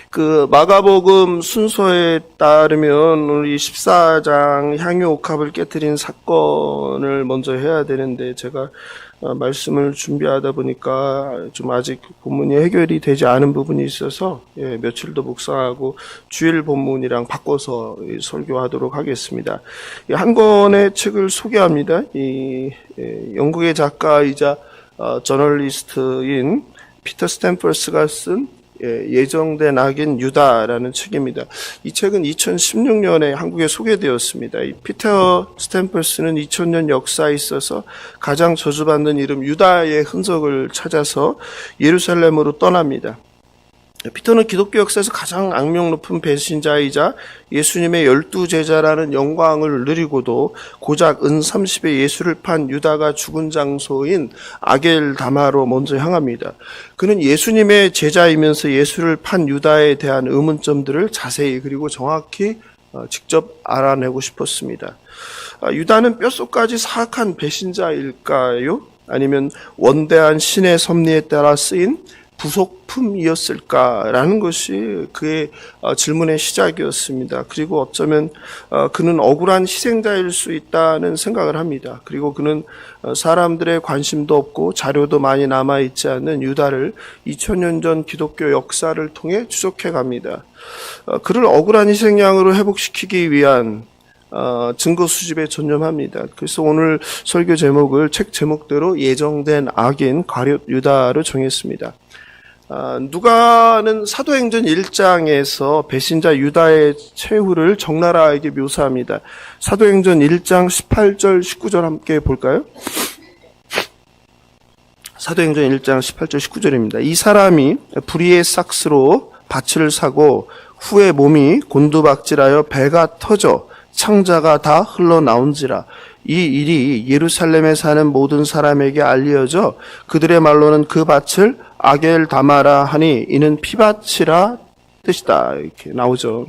그 마가복음 순서에 따르면 우리 14장 향유옥합을 깨뜨린 사건을 먼저 해야 되는데 제가 말씀을 준비하다 보니까 좀 아직 본문이 해결이 되지 않은 부분이 있어서 며칠 더 묵상하고 주일 본문이랑 바꿔서 설교하도록 하겠습니다. 한 권의 책을 소개합니다. 이 영국의 작가이자 저널리스트인 피터 스탠퍼스가 쓴 예정된 악인 유다라는 책입니다. 이 책은 2016년에 한국에 소개되었습니다. 이 피터 스탠퍼스는 2000년 역사에 있어서 가장 저주받는 이름 유다의 흔적을 찾아서 예루살렘으로 떠납니다. 피터는 기독교 역사에서 가장 악명 높은 배신자이자 예수님의 12제자라는 영광을 누리고도 고작 은 30에 예수를 판 유다가 죽은 장소인 아겔다마로 먼저 향합니다. 그는 예수님의 제자이면서 예수를 판 유다에 대한 의문점들을 자세히 그리고 정확히 직접 알아내고 싶었습니다. 유다는 뼛속까지 사악한 배신자일까요? 아니면 원대한 신의 섭리에 따라 쓰인 부속품이었을까라는 것이 그의 질문의 시작이었습니다. 그리고 어쩌면 그는 억울한 희생자일 수 있다는 생각을 합니다. 그리고 그는 사람들의 관심도 없고 자료도 많이 남아있지 않는 유다를 2000년 전 기독교 역사를 통해 추적해 갑니다. 그를 억울한 희생양으로 회복시키기 위한 증거 수집에 전념합니다. 그래서 오늘 설교 제목을 책 제목대로 예정된 악인 가룟 유다로 정했습니다. 누가는 사도행전 1장에서 배신자 유다의 최후를 적나라하게 묘사합니다. 사도행전 1장 18절 19절 함께 볼까요? 사도행전 1장 18절 19절입니다. 이 사람이 불의의 삭스로 밭을 사고 후에 몸이 곤두박질하여 배가 터져 창자가 다 흘러나온지라. 이 일이 예루살렘에 사는 모든 사람에게 알려져 그들의 말로는 그 밭을 아겔다마라 하니 이는 피밭이라 뜻이다. 이렇게 나오죠.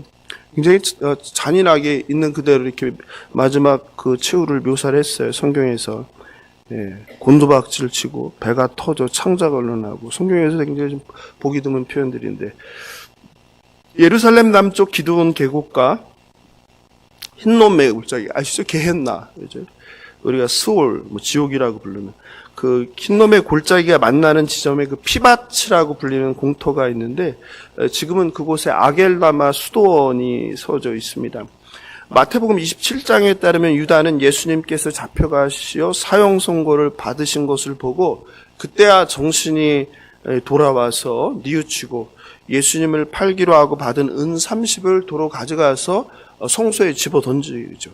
굉장히 잔인하게 있는 그대로 이렇게 마지막 그 최후를 묘사를 했어요. 성경에서. 곤두박질 치고 배가 터져 창자가 흘러나오고 성경에서 굉장히 좀 보기 드문 표현들인데 예루살렘 남쪽 기드온 계곡과 흰놈의 골짜기 아시죠? 게헨나. 우리가 스올, 지옥이라고 부르는 그 흰놈의 골짜기가 만나는 지점에 그 피밭이라고 불리는 공터가 있는데 지금은 그곳에 아겔다마 수도원이 서져 있습니다. 마태복음 27장에 따르면 유다는 예수님께서 잡혀가시어 사형 선고를 받으신 것을 보고 그때야 정신이 돌아와서 뉘우치고 예수님을 팔기로 하고 받은 은 30을 도로 가져가서 성소에 집어 던지죠.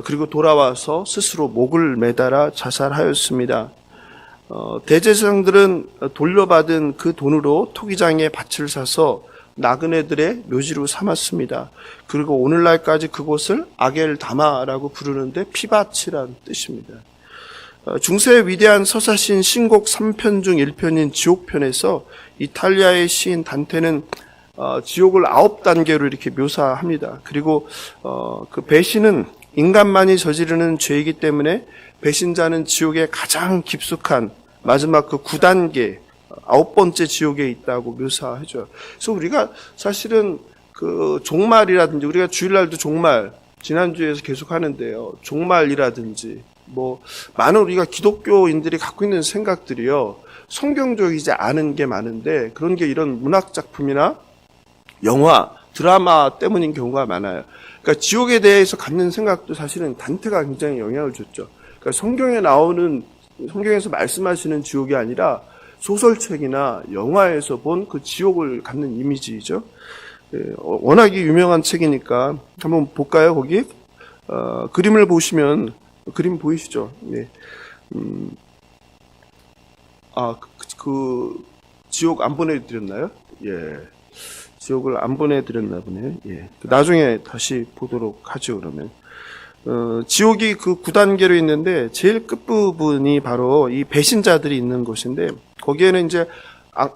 그리고 돌아와서 스스로 목을 매달아 자살하였습니다. 대제사장들은 돌려받은 그 돈으로 토기장에 밭을 사서 나그네들의 묘지로 삼았습니다. 그리고 오늘날까지 그곳을 아겔다마라고 부르는데 피밭이라는 뜻입니다. 중세의 위대한 서사시인 신곡 3편 중 1편인 지옥편에서 이탈리아의 시인 단테는 지옥을 9단계로 이렇게 묘사합니다. 그리고 그 배신은 인간만이 저지르는 죄이기 때문에 배신자는 지옥의 가장 깊숙한 마지막 그 9단계 9번째 지옥에 있다고 묘사하죠. 그래서 우리가 사실은 그 종말이라든지 우리가 주일날도 종말 지난주에서 계속 하는데요. 종말이라든지 많은 우리가 기독교인들이 갖고 있는 생각들이요. 성경적이지 않은 게 많은데 그런 게 이런 문학 작품이나 영화, 드라마 때문인 경우가 많아요. 그러니까 지옥에 대해서 갖는 생각도 사실은 단테가 굉장히 영향을 줬죠. 그러니까 성경에서 말씀하시는 지옥이 아니라 소설책이나 영화에서 본 그 지옥을 갖는 이미지죠. 워낙에 유명한 책이니까 한번 볼까요? 거기 그림을 보시면 그림 보이시죠? 네. 그 지옥 안 보내드렸나요? 예. 지옥을 안 보내드렸나 보네요. 예. 나중에 다시 보도록 하죠, 그러면. 지옥이 그 9단계로 있는데, 제일 끝부분이 바로 이 배신자들이 있는 곳인데, 거기에는 이제,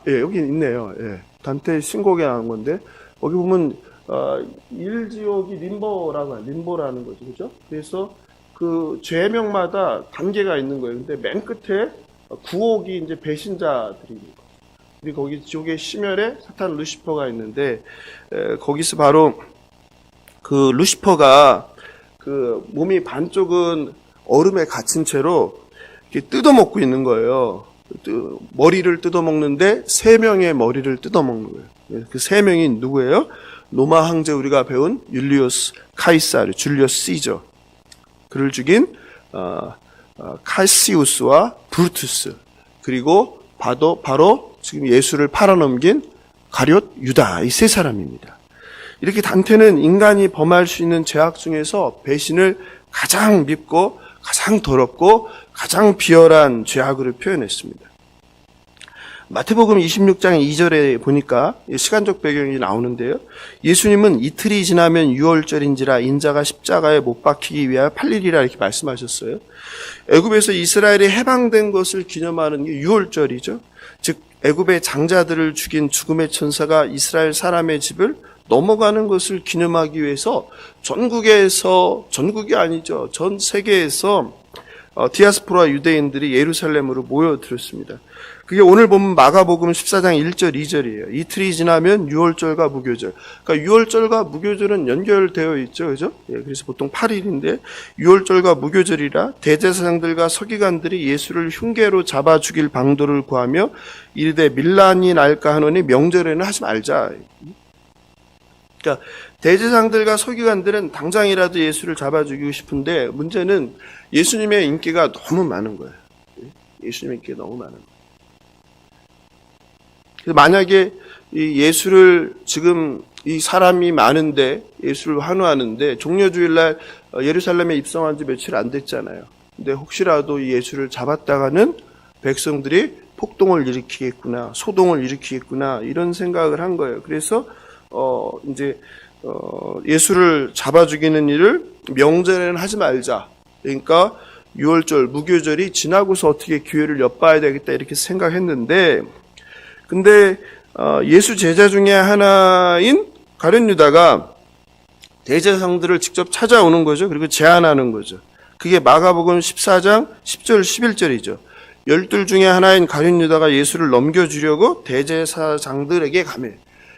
여기 있네요. 예. 단테 신곡에 나온 건데, 거기 보면, 1지옥이 림보라는 거죠. 그죠? 그래서 그 죄명마다 단계가 있는 거예요. 근데 맨 끝에 9옥이 이제 배신자들이 있는 거예요. 그리고 거기 지옥의 심열에 사탄 루시퍼가 있는데, 거기서 바로 그 루시퍼가 그 몸이 반쪽은 얼음에 갇힌 채로 이렇게 뜯어먹고 있는 거예요. 머리를 뜯어먹는데 3명의 머리를 뜯어먹는 거예요. 그 3명이 누구예요? 로마 황제 우리가 배운 율리우스 카이사르, 줄리어스 시저. 그를 죽인 카시우스와 브루투스. 그리고 바로 지금 예수를 팔아넘긴 가룟 유다, 이 3사람입니다. 이렇게 단테는 인간이 범할 수 있는 죄악 중에서 배신을 가장 밉고 가장 더럽고 가장 비열한 죄악으로 표현했습니다. 마태복음 26장 2절에 보니까 시간적 배경이 나오는데요. 예수님은 이틀이 지나면 유월절인지라 인자가 십자가에 못 박히기 위하여 팔리리라 이렇게 말씀하셨어요. 애굽에서 이스라엘이 해방된 것을 기념하는 게 유월절이죠. 즉 애굽의 장자들을 죽인 죽음의 천사가 이스라엘 사람의 집을 넘어가는 것을 기념하기 위해서 전국이 아니죠. 전 세계에서 디아스포라 유대인들이 예루살렘으로 모여들었습니다. 그게 오늘 보면 마가복음 14장 1절 2절이에요. 이틀이 지나면 유월절과 무교절. 그러니까 유월절과 무교절은 연결되어 있죠. 그죠? 그래서 보통 8일인데 유월절과 무교절이라 대제사장들과 서기관들이 예수를 흉계로 잡아 죽일 방도를 구하며 이르되 밀란이 날까 하노니 명절에는 하지 말자. 그러니까 대제사장들과 서기관들은 당장이라도 예수를 잡아 죽이고 싶은데 문제는 예수님의 인기가 너무 많은 거예요. 예수님의 인기가 너무 많은 거예요. 그래서 만약에 이 예수를 지금 이 사람이 많은데 예수를 환호하는데 종려주일날 예루살렘에 입성한 지 며칠 안 됐잖아요. 근데 혹시라도 이 예수를 잡았다가는 백성들이 폭동을 일으키겠구나, 소동을 일으키겠구나 이런 생각을 한 거예요. 그래서 예수를 잡아 죽이는 일을 명절에는 하지 말자. 그러니까 유월절, 무교절이 지나고서 어떻게 기회를 엿봐야 되겠다 이렇게 생각했는데, 근데 예수 제자 중에 하나인 가룟 유다가 대제사장들을 직접 찾아오는 거죠. 그리고 제안하는 거죠. 그게 마가복음 14장 10절 11절이죠. 12 중에 하나인 가룟 유다가 예수를 넘겨주려고 대제사장들에게 가매.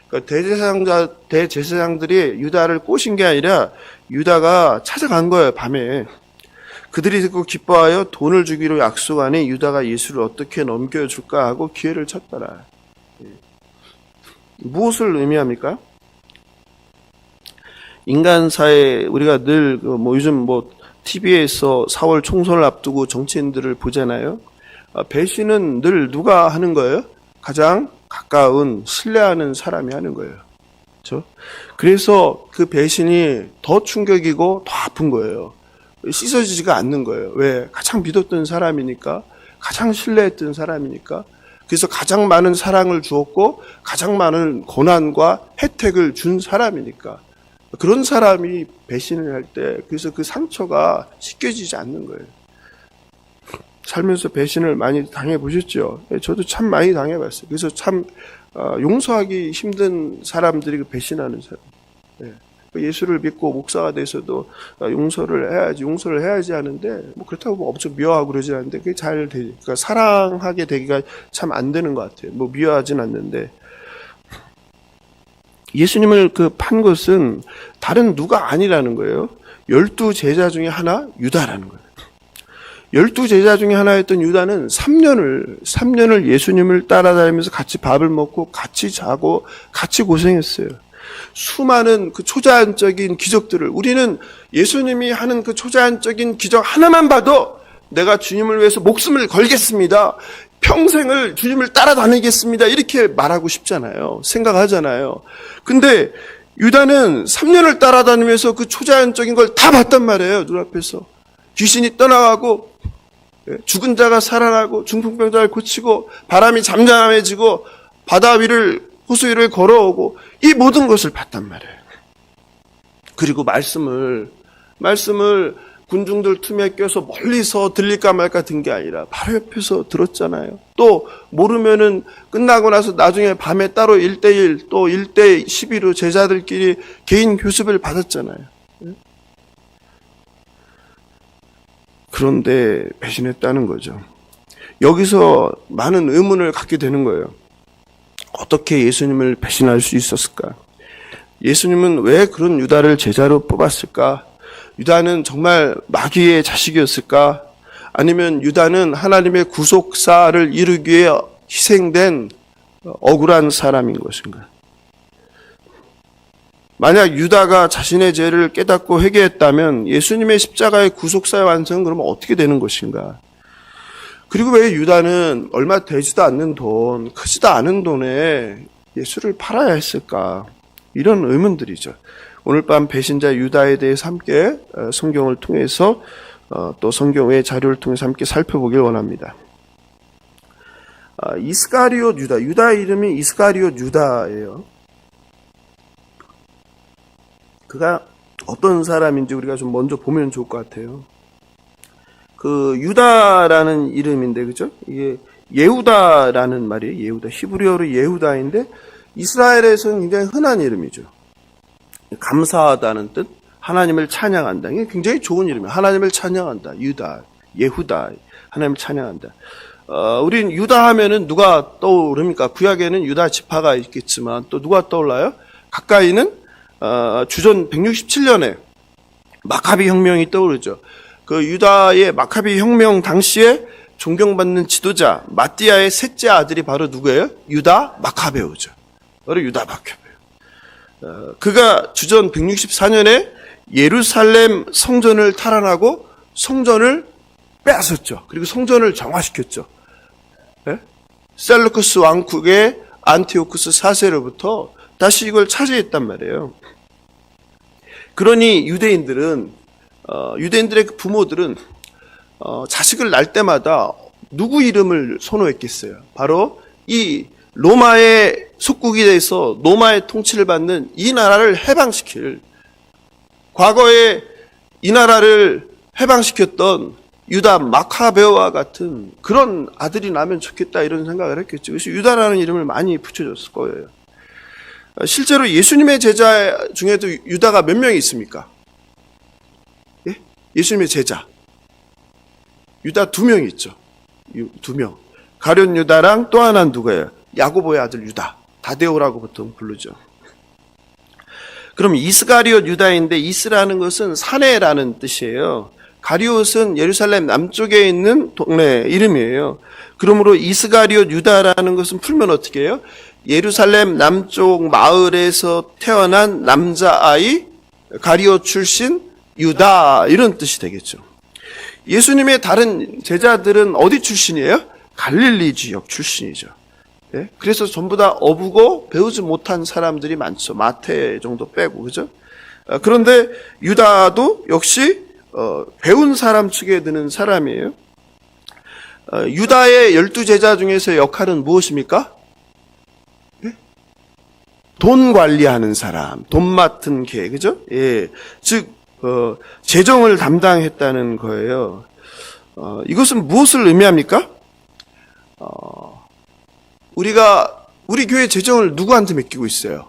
그러니까 대제사장들이 유다를 꼬신 게 아니라 유다가 찾아간 거예요. 밤에. 그들이 듣고 기뻐하여 돈을 주기로 약속하니 유다가 예수를 어떻게 넘겨줄까 하고 기회를 찾더라. 무엇을 의미합니까? 인간사에 우리가 늘 요즘 TV에서 4월 총선을 앞두고 정치인들을 보잖아요. 배신은 늘 누가 하는 거예요? 가장 가까운 신뢰하는 사람이 하는 거예요. 그렇죠? 그래서 그 배신이 더 충격이고 더 아픈 거예요. 씻어지지가 않는 거예요. 왜? 가장 믿었던 사람이니까, 가장 신뢰했던 사람이니까. 그래서 가장 많은 사랑을 주었고 가장 많은 고난과 혜택을 준 사람이니까. 그런 사람이 배신을 할 때 그래서 그 상처가 씻겨지지 않는 거예요. 살면서 배신을 많이 당해보셨죠? 저도 참 많이 당해봤어요. 그래서 참 용서하기 힘든 사람들이 배신하는 사람. 예수를 믿고 목사가 돼서도 용서를 해야지 하는데 그렇다고 엄청 미워하고 그러지 않는데 그게 잘 되지. 그러니까 사랑하게 되기가 참 안 되는 것 같아요. 미워하진 않는데 예수님을 판 것은 다른 누가 아니라는 거예요. 12 제자 중에 하나 유다라는 거예요. 12 제자 중에 하나였던 유다는 3년을 예수님을 따라다니면서 같이 밥을 먹고 같이 자고 같이 고생했어요. 수많은 그 초자연적인 기적들을 우리는 예수님이 하는 그 초자연적인 기적 하나만 봐도 내가 주님을 위해서 목숨을 걸겠습니다. 평생을 주님을 따라다니겠습니다. 이렇게 말하고 싶잖아요. 생각하잖아요. 근데 유다는 3년을 따라다니면서 그 초자연적인 걸 다 봤단 말이에요. 눈앞에서. 귀신이 떠나가고 죽은 자가 살아나고 중풍병자를 고치고 바람이 잠잠해지고 바다 위를 호수 위를 걸어오고 이 모든 것을 봤단 말이에요. 그리고 말씀을 군중들 틈에 껴서 멀리서 들릴까 말까 든 게 아니라 바로 옆에서 들었잖아요. 또 모르면은 끝나고 나서 나중에 밤에 따로 1대1 또 1대12로 제자들끼리 개인 교습을 받았잖아요. 그런데 배신했다는 거죠. 여기서 많은 의문을 갖게 되는 거예요. 어떻게 예수님을 배신할 수 있었을까? 예수님은 왜 그런 유다를 제자로 뽑았을까? 유다는 정말 마귀의 자식이었을까? 아니면 유다는 하나님의 구속사를 이루기 위해 희생된 억울한 사람인 것인가? 만약 유다가 자신의 죄를 깨닫고 회개했다면 예수님의 십자가의 구속사의 완성은 그러면 어떻게 되는 것인가? 그리고 왜 유다는 얼마 되지도 않는 돈, 크지도 않은 돈에 예수를 팔아야 했을까? 이런 의문들이죠. 오늘 밤 배신자 유다에 대해서 함께 성경을 통해서 또 성경의 자료를 통해서 함께 살펴보길 원합니다. 이스가리옷 유다, 유다의 이름이 이스가리옷 유다예요. 그가 어떤 사람인지 우리가 좀 먼저 보면 좋을 것 같아요. 그 유다라는 이름인데, 그죠? 이게 예후다라는 말이에요. 예후다, 히브리어로 예후다인데 이스라엘에서는 굉장히 흔한 이름이죠. 감사하다는 뜻, 하나님을 찬양한다. 이게 굉장히 좋은 이름이에요. 하나님을 찬양한다. 유다, 예후다, 하나님을 찬양한다. 우린 유다 하면은 누가 떠오릅니까? 구약에는 유다 지파가 있겠지만 또 누가 떠올라요? 가까이는 주전 167년에 마카비 혁명이 떠오르죠. 그 유다의 마카비 혁명 당시에 존경받는 지도자 마띠아의 셋째 아들이 바로 누구예요? 유다 마카베오죠. 바로 유다 마카베오. 그가 주전 164년에 예루살렘 성전을 탈환하고 성전을 빼앗았죠. 그리고 성전을 정화시켰죠. 네? 셀루쿠스 왕국의 안티오쿠스 4세로부터 다시 이걸 차지했단 말이에요. 그러니 유대인들의 그 부모들은 자식을 낳을 때마다 누구 이름을 선호했겠어요? 바로 이 로마의 속국이 돼서 로마의 통치를 받는 이 나라를 해방시킬, 과거에 이 나라를 해방시켰던 유다 마카베오와 같은 그런 아들이 나면 좋겠다 이런 생각을 했겠죠. 그래서 유다라는 이름을 많이 붙여줬을 거예요. 실제로 예수님의 제자 중에도 유다가 몇 명이 있습니까? 예? 예수님의 제자. 유다 2명 있죠. 2명. 가룟 유다랑 또 하나는 누구예요? 야고보의 아들 유다. 다데오라고 보통 부르죠. 그럼 이스가리옷 유다인데 이스라는 것은 사내라는 뜻이에요. 가리옷은 예루살렘 남쪽에 있는 동네 이름이에요. 그러므로 이스가리옷 유다라는 것은 풀면 어떻게 해요? 예루살렘 남쪽 마을에서 태어난 남자아이, 가리옷 출신 유다, 이런 뜻이 되겠죠. 예수님의 다른 제자들은 어디 출신이에요? 갈릴리 지역 출신이죠. 예? 그래서 전부 다 어부고 배우지 못한 사람들이 많죠. 마태 정도 빼고, 그죠? 그런데 유다도 역시 배운 사람 축에 드는 사람이에요. 유다의 12제자 중에서 역할은 무엇입니까? 예? 돈 관리하는 사람, 돈 맡은 개, 그죠? 예. 즉, 재정을 담당했다는 거예요. 이것은 무엇을 의미합니까? 우리 교회 재정을 누구한테 맡기고 있어요?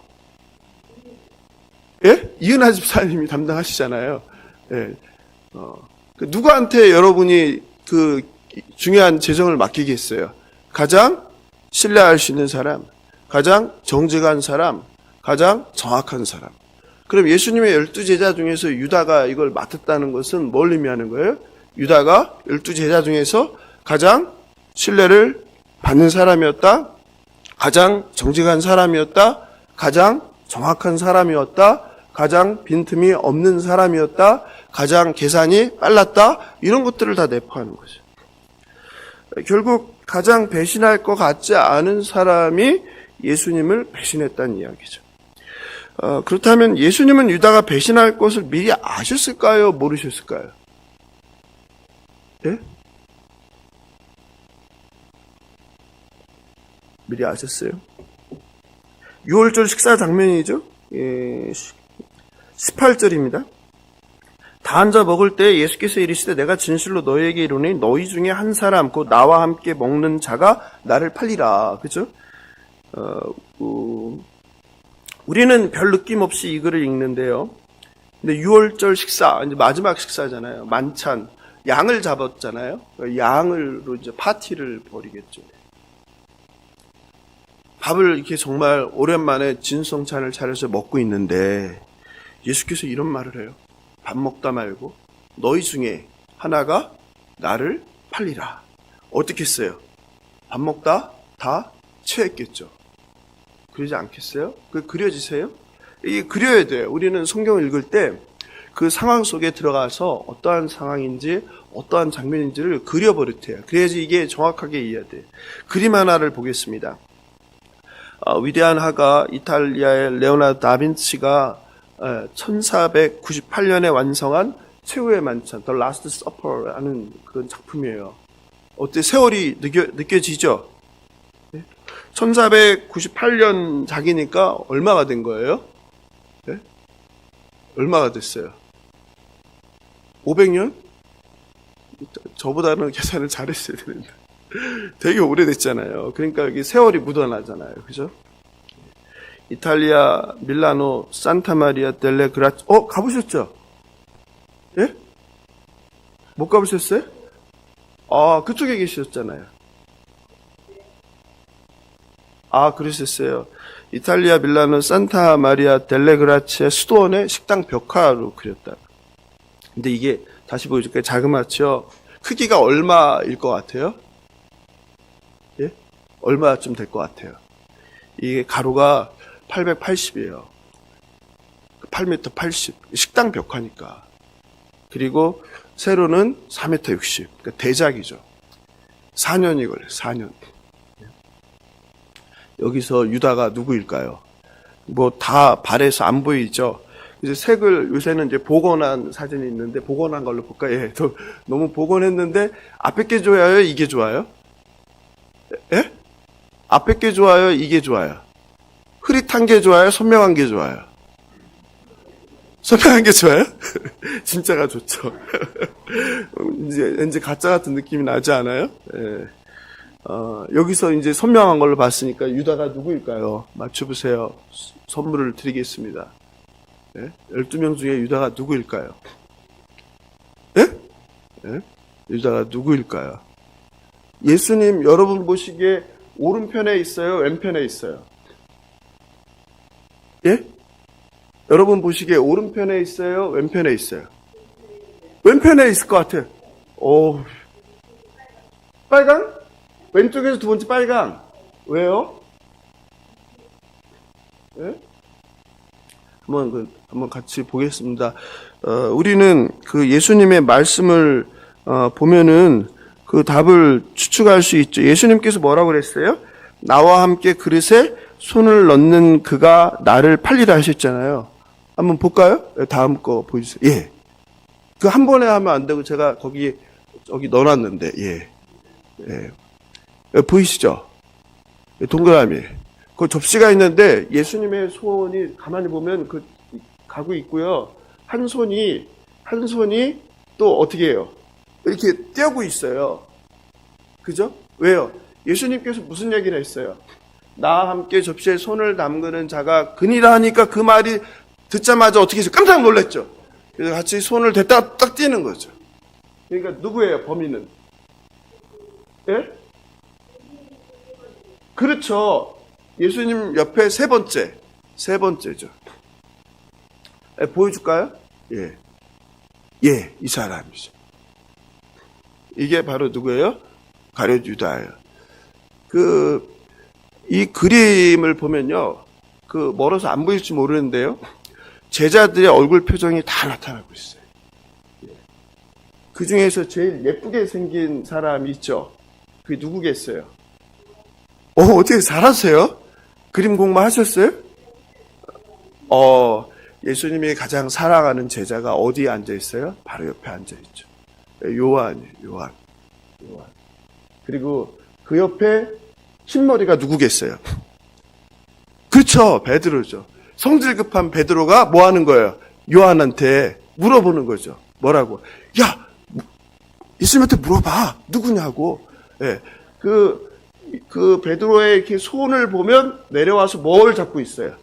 예? 이은하 집사님이 담당하시잖아요. 예. 누구한테 여러분이 그 중요한 재정을 맡기겠어요? 가장 신뢰할 수 있는 사람, 가장 정직한 사람, 가장 정확한 사람. 그럼 예수님의 12제자 중에서 유다가 이걸 맡았다는 것은 뭘 의미하는 거예요? 유다가 12제자 중에서 가장 신뢰를 받는 사람이었다, 가장 정직한 사람이었다, 가장 정확한 사람이었다, 가장 빈틈이 없는 사람이었다, 가장 계산이 빨랐다, 이런 것들을 다 내포하는 거죠. 결국 가장 배신할 것 같지 않은 사람이 예수님을 배신했다는 이야기죠. 그렇다면 예수님은 유다가 배신할 것을 미리 아셨을까요? 모르셨을까요? 예? 미리 아셨어요? 6월절 식사 장면이죠. 예, 18절입니다. 다 앉아 먹을 때 예수께서 이르시되 내가 진실로 너희에게 이르노니 너희 중에 한 사람 곧 나와 함께 먹는 자가 나를 팔리라. 그죠? 우리는 별 느낌 없이 이 글을 읽는데요. 근데 6월절 식사, 이제 마지막 식사잖아요. 만찬, 양을 잡았잖아요. 양으로 이제 파티를 벌이겠죠. 밥을 이렇게 정말 오랜만에 진성찬을 차려서 먹고 있는데 예수께서 이런 말을 해요. 밥 먹다 말고 너희 중에 하나가 나를 팔리라. 어떻게 했어요? 밥 먹다 다 체했겠죠. 그러지 않겠어요? 그려지세요? 이게 그려야 돼요. 우리는 성경을 읽을 때 그 상황 속에 들어가서 어떠한 상황인지 어떠한 장면인지를 그려버릇해요. 그래야지 이게 정확하게 이해돼요. 그림 하나를 보겠습니다. 위대한 화가 이탈리아의 레오나르도 다빈치가 1498년에 완성한 최후의 만찬, The Last Supper 하는 그런 작품이에요. 어때? 세월이 느껴지죠? 1498년 작이니까 얼마가 된 거예요? 네? 얼마가 됐어요? 500년? 저보다는 계산을 잘했어야 되는데. 되게 오래됐잖아요. 그러니까 여기 세월이 묻어나잖아요. 그죠? 이탈리아 밀라노 산타마리아 델레 그라치. 가보셨죠? 예? 못 가보셨어요? 그쪽에 계셨잖아요. 그러셨어요. 이탈리아 밀라노 산타마리아 델레 그라치의 수도원의 식당 벽화로 그렸다. 근데 이게 다시 보여줄까요? 자그마치요. 크기가 얼마일 것 같아요? 예? 얼마쯤 될 것 같아요? 이게 가로가 880이에요. 8m 80. 식당 벽화니까. 그리고 세로는 4m 60. 그러니까 대작이죠. 4년이 걸려요. 4년. 여기서 유다가 누구일까요? 뭐 다 발에서 안 보이죠? 이제 색을 요새는 이제 복원한 사진이 있는데 복원한 걸로 볼까요? 예, 너무 복원했는데 앞에 게 좋아요? 이게 좋아요? 예? 앞에 게 좋아요? 이게 좋아요? 흐릿한 게 좋아요? 선명한 게 좋아요? 선명한 게 좋아요? 진짜가 좋죠. 이제 가짜 같은 느낌이 나지 않아요? 예. 여기서 이제 선명한 걸로 봤으니까 유다가 누구일까요? 맞춰보세요. 선물을 드리겠습니다. 예? 12명 중에 유다가 누구일까요? 예? 예? 유다가 누구일까요? 예수님 여러분 보시기에 오른편에 있어요? 왼편에 있어요? 예? 여러분 보시기에 오른편에 있어요? 왼편에 있어요? 왼편에 있을 것 같아요. 빨강? 왼쪽에서 두 번째 빨강. 왜요? 예? 한번 같이 보겠습니다. 우리는 그 예수님의 말씀을 보면은 그 답을 추측할 수 있죠. 예수님께서 뭐라고 그랬어요? 나와 함께 그릇에 손을 넣는 그가 나를 팔리라 하셨잖아요. 한번 볼까요? 다음 거 보여주세요. 예. 그 한 번에 하면 안 되고 제가 여기 넣어놨는데, 예. 보이시죠? 동그라미. 그 접시가 있는데 예수님의 손이 가만히 보면 가고 있고요. 한 손이 또 어떻게 해요? 이렇게 떼고 있어요. 그죠? 왜요? 예수님께서 무슨 얘기를 했어요? 나와 함께 접시에 손을 담그는 자가 그니라 하니까 그 말이 듣자마자 어떻게 해서 깜짝 놀랐죠? 그래서 같이 손을 댔다가 딱 떼는 거죠. 그러니까 누구예요, 범인은? 예? 그렇죠. 예수님 옆에 세 번째죠. 보여줄까요? 예, 이 사람이죠. 이게 바로 누구예요? 가룟 유다예요. 이 그림을 보면요, 멀어서 안 보일지 모르는데요, 제자들의 얼굴 표정이 다 나타나고 있어요. 그 중에서 제일 예쁘게 생긴 사람이 있죠. 그게 누구겠어요? 어떻게 잘하세요? 그림 공부 하셨어요? 예수님이 가장 사랑하는 제자가 어디에 앉아 있어요? 바로 옆에 앉아 있죠. 요한이에요, 요한. 그리고 그 옆에 흰머리가 누구겠어요? 그렇죠, 베드로죠. 성질 급한 베드로가 뭐 하는 거예요? 요한한테 물어보는 거죠. 뭐라고? 야, 예수님한테 물어봐. 누구냐고. 예. 그 베드로의 이렇게 손을 보면 내려와서 뭘 잡고 있어요?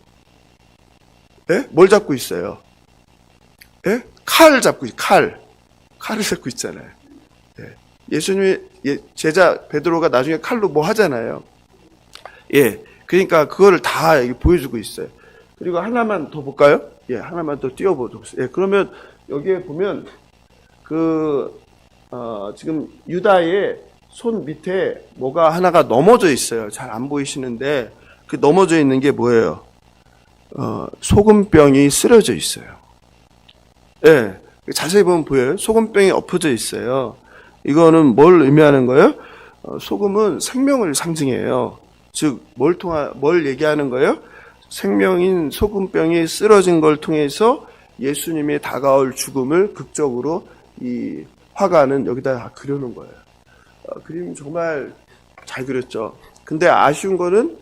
예? 뭘 잡고 있어요? 예? 칼을 잡고 칼을 잡고 있잖아요. 예. 예수님의 제자 베드로가 나중에 칼로 뭐 하잖아요. 예. 그러니까 그거를 다 보여주고 있어요. 그리고 하나만 더 볼까요? 예, 하나만 더 띄워보도록. 예, 그러면 여기에 보면 지금 유다의 손 밑에 뭐가 하나가 넘어져 있어요. 잘 안 보이시는데 그 넘어져 있는 게 뭐예요? 소금병이 쓰러져 있어요. 예, 자세히 보면 보여요. 소금병이 엎어져 있어요. 이거는 뭘 의미하는 거예요? 소금은 생명을 상징해요. 즉, 뭘 얘기하는 거예요? 생명인 소금병이 쓰러진 걸 통해서 예수님의 다가올 죽음을 극적으로 이 화가는 여기다 그려놓은 거예요. 그림 정말 잘 그렸죠. 근데 아쉬운 거는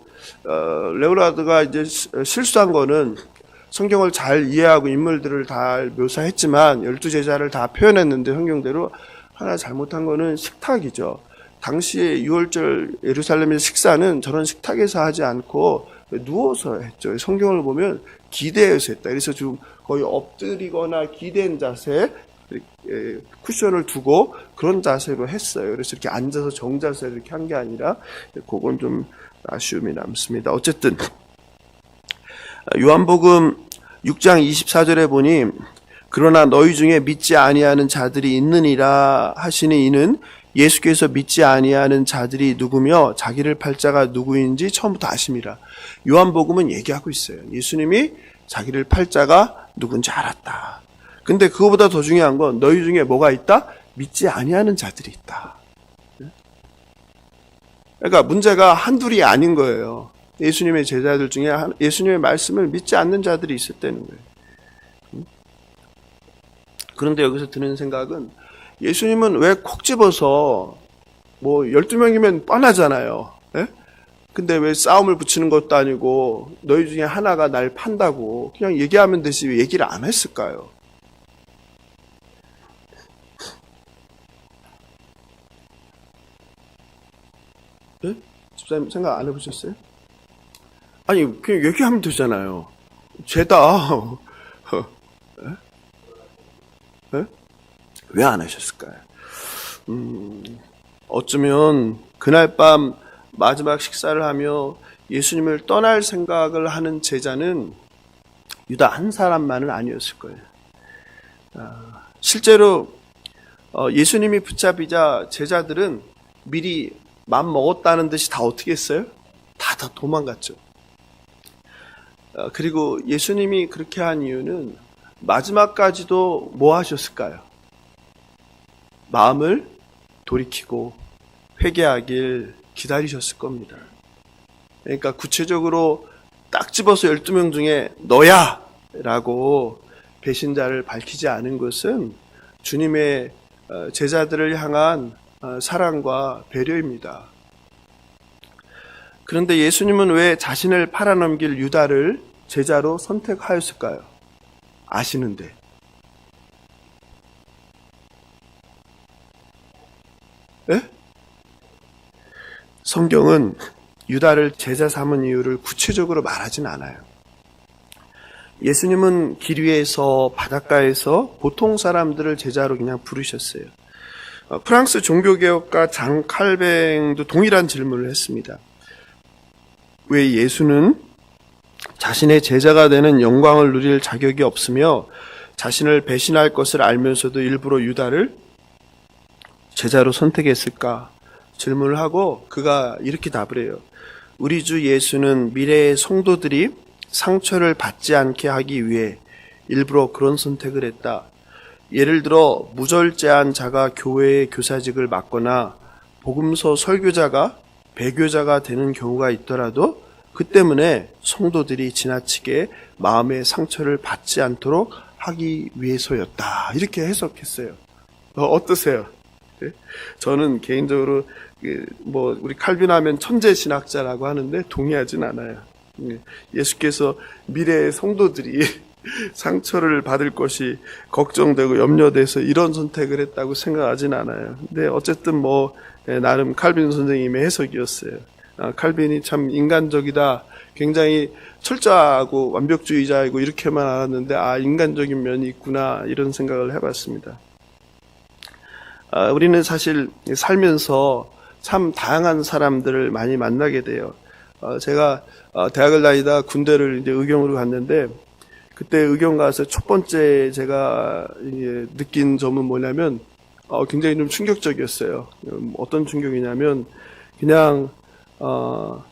레오나르도가 이제 실수한 거는 성경을 잘 이해하고 인물들을 다 묘사했지만 12제자를 다 표현했는데 성경대로 하나 잘못한 거는 식탁이죠. 당시에 6월절 예루살렘의 식사는 저런 식탁에서 하지 않고 누워서 했죠. 성경을 보면 기대어서 했다. 그래서 지금 거의 엎드리거나 기댄 자세, 쿠션을 두고 그런 자세로 했어요. 그래서 이렇게 앉아서 정자세로 이렇게 한 게 아니라 그건 좀 아쉬움이 남습니다. 어쨌든 요한복음 6장 24절에 보니 그러나 너희 중에 믿지 아니하는 자들이 있느니라 하시니 이는 예수께서 믿지 아니하는 자들이 누구며 자기를 팔 자가 누구인지 처음부터 아심이라. 요한복음은 얘기하고 있어요. 예수님이 자기를 팔 자가 누군지 알았다. 근데 그거보다 더 중요한 건 너희 중에 뭐가 있다? 믿지 아니하는 자들이 있다. 그러니까 문제가 한둘이 아닌 거예요. 예수님의 제자들 중에 예수님의 말씀을 믿지 않는 자들이 있었다는 거예요. 그런데 여기서 드는 생각은 예수님은 왜 콕 집어서 12명이면 뻔하잖아요. 예? 근데 왜 싸움을 붙이는 것도 아니고 너희 중에 하나가 날 판다고 그냥 얘기하면 되지 왜 얘기를 안 했을까요? 예? 집사님 생각 안 해보셨어요? 아니 그냥 얘기하면 되잖아요. 죄다. 예? 왜 안 하셨을까요? 어쩌면 그날 밤 마지막 식사를 하며 예수님을 떠날 생각을 하는 제자는 유다 한 사람만은 아니었을 거예요. 실제로 예수님이 붙잡히자 제자들은 미리 맘 먹었다는 듯이 다 어떻게 했어요? 다 도망갔죠. 그리고 예수님이 그렇게 한 이유는 마지막까지도 뭐 하셨을까요? 마음을 돌이키고 회개하길 기다리셨을 겁니다. 그러니까 구체적으로 딱 집어서 12명 중에 너야! 라고 배신자를 밝히지 않은 것은 주님의 제자들을 향한 사랑과 배려입니다. 그런데 예수님은 왜 자신을 팔아넘길 유다를 제자로 선택하였을까요? 아시는데. 예? 성경은 유다를 제자 삼은 이유를 구체적으로 말하진 않아요. 예수님은 길 위에서 바닷가에서 보통 사람들을 제자로 그냥 부르셨어요. 프랑스 종교개혁가 장 칼뱅도 동일한 질문을 했습니다. 왜 예수는 자신의 제자가 되는 영광을 누릴 자격이 없으며 자신을 배신할 것을 알면서도 일부러 유다를 제자로 선택했을까 질문을 하고 그가 이렇게 답을 해요. 우리 주 예수는 미래의 성도들이 상처를 받지 않게 하기 위해 일부러 그런 선택을 했다. 예를 들어 무절제한 자가 교회의 교사직을 맡거나 복음서 설교자가 배교자가 되는 경우가 있더라도 그 때문에 성도들이 지나치게 마음의 상처를 받지 않도록 하기 위해서였다. 이렇게 해석했어요. 어떠세요? 저는 개인적으로 우리 칼빈 하면 천재 신학자라고 하는데 동의하진 않아요. 예수께서 미래의 성도들이 상처를 받을 것이 걱정되고 염려돼서 이런 선택을 했다고 생각하진 않아요. 근데 어쨌든 나름 칼빈 선생님의 해석이었어요. 칼빈이 참 인간적이다. 굉장히 철저하고 완벽주의자이고 이렇게만 알았는데 인간적인 면이 있구나 이런 생각을 해봤습니다. 우리는 사실 살면서 참 다양한 사람들을 많이 만나게 돼요. 제가 대학을 다니다 군대를 이제 의경으로 갔는데 그때 의경 가서 첫 번째 제가 이제 느낀 점은 뭐냐면 굉장히 좀 충격적이었어요. 어떤 충격이냐면 그냥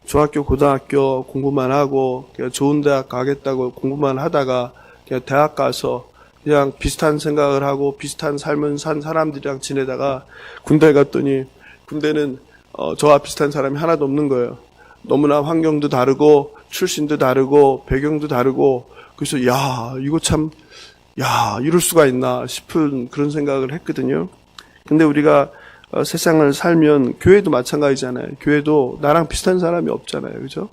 중학교, 고등학교 공부만 하고 그냥 좋은 대학 가겠다고 공부만 하다가 그냥 대학 가서 그냥 비슷한 생각을 하고 비슷한 삶을 산 사람들이랑 지내다가 군대 갔더니 군대는 저와 비슷한 사람이 하나도 없는 거예요. 너무나 환경도 다르고 출신도 다르고 배경도 다르고 그래서 이거 참 이럴 수가 있나 싶은 그런 생각을 했거든요. 근데 우리가 세상을 살면 교회도 마찬가지잖아요. 교회도 나랑 비슷한 사람이 없잖아요. 그죠?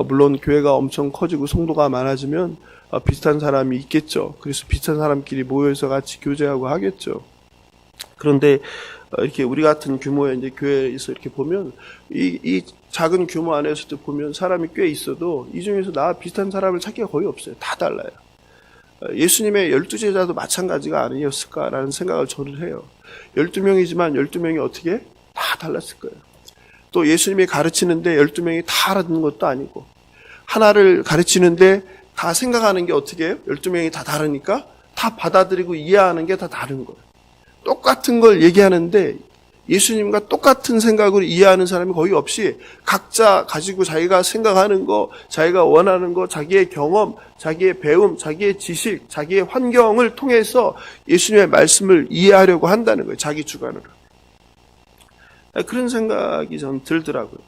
물론 교회가 엄청 커지고 성도가 많아지면 비슷한 사람이 있겠죠. 그래서 비슷한 사람끼리 모여서 같이 교제하고 하겠죠. 그런데 이렇게 우리 같은 규모의 이제 교회에서 이렇게 보면 이 작은 규모 안에서도 보면 사람이 꽤 있어도 이 중에서 나와 비슷한 사람을 찾기가 거의 없어요. 다 달라요. 예수님의 12제자도 마찬가지가 아니었을까라는 생각을 저는 해요. 12명이지만 12명이 어떻게 다 달랐을 거예요. 또 예수님이 가르치는데 12명이 다 알아듣는 것도 아니고 하나를 가르치는데 다 생각하는 게 어떻게 해요? 12명이 다 다르니까 다 받아들이고 이해하는 게 다 다른 거예요. 똑같은 걸 얘기하는데 예수님과 똑같은 생각으로 이해하는 사람이 거의 없이 각자 가지고 자기가 생각하는 거, 자기가 원하는 거, 자기의 경험, 자기의 배움, 자기의 지식, 자기의 환경을 통해서 예수님의 말씀을 이해하려고 한다는 거예요. 자기 주관으로. 그런 생각이 전 들더라고요.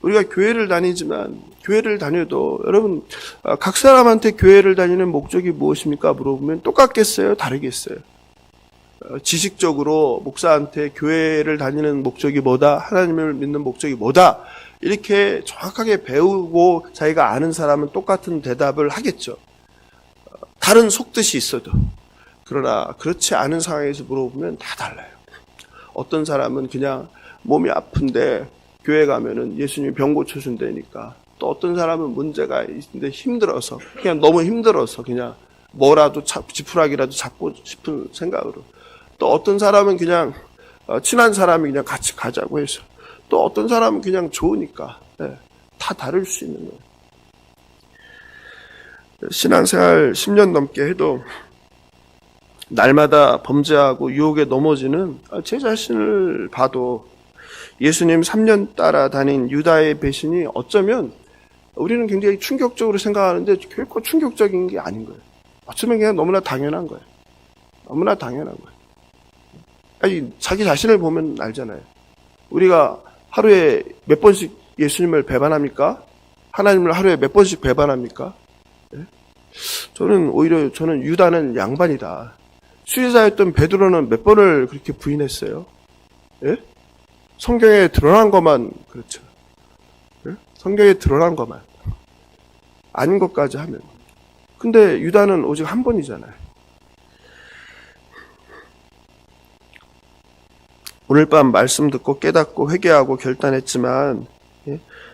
우리가 교회를 다니지만 교회를 다녀도 여러분 각 사람한테 교회를 다니는 목적이 무엇입니까? 물어보면 똑같겠어요? 다르겠어요? 지식적으로 목사한테 교회를 다니는 목적이 뭐다? 하나님을 믿는 목적이 뭐다? 이렇게 정확하게 배우고 자기가 아는 사람은 똑같은 대답을 하겠죠. 다른 속뜻이 있어도. 그러나 그렇지 않은 상황에서 물어보면 다 달라요. 어떤 사람은 그냥 몸이 아픈데 교회 가면은 예수님이 병 고쳐준다니까. 또 어떤 사람은 문제가 있는데 힘들어서 그냥 너무 힘들어서 그냥 뭐라도 지푸라기라도 잡고 싶은 생각으로. 또 어떤 사람은 그냥 친한 사람이 그냥 같이 가자고 해서. 또 어떤 사람은 그냥 좋으니까. 다 다를 수 있는 거예요. 신앙생활 10년 넘게 해도 날마다 범죄하고 유혹에 넘어지는 제 자신을 봐도 예수님 3년 따라다닌 유다의 배신이 어쩌면 우리는 굉장히 충격적으로 생각하는데 결코 충격적인 게 아닌 거예요. 어쩌면 그냥 너무나 당연한 거예요. 너무나 당연한 거예요. 아니, 자기 자신을 보면 알잖아요. 우리가 하루에 몇 번씩 예수님을 배반합니까? 하나님을 하루에 몇 번씩 배반합니까? 네? 저는 유다는 양반이다. 수리사였던 베드로는 몇 번을 그렇게 부인했어요? 예? 성경에 드러난 것만 그렇죠. 예? 성경에 드러난 것만 아닌 것까지 하면. 근데 유다는 오직 한 번이잖아요. 오늘 밤 말씀 듣고 깨닫고 회개하고 결단했지만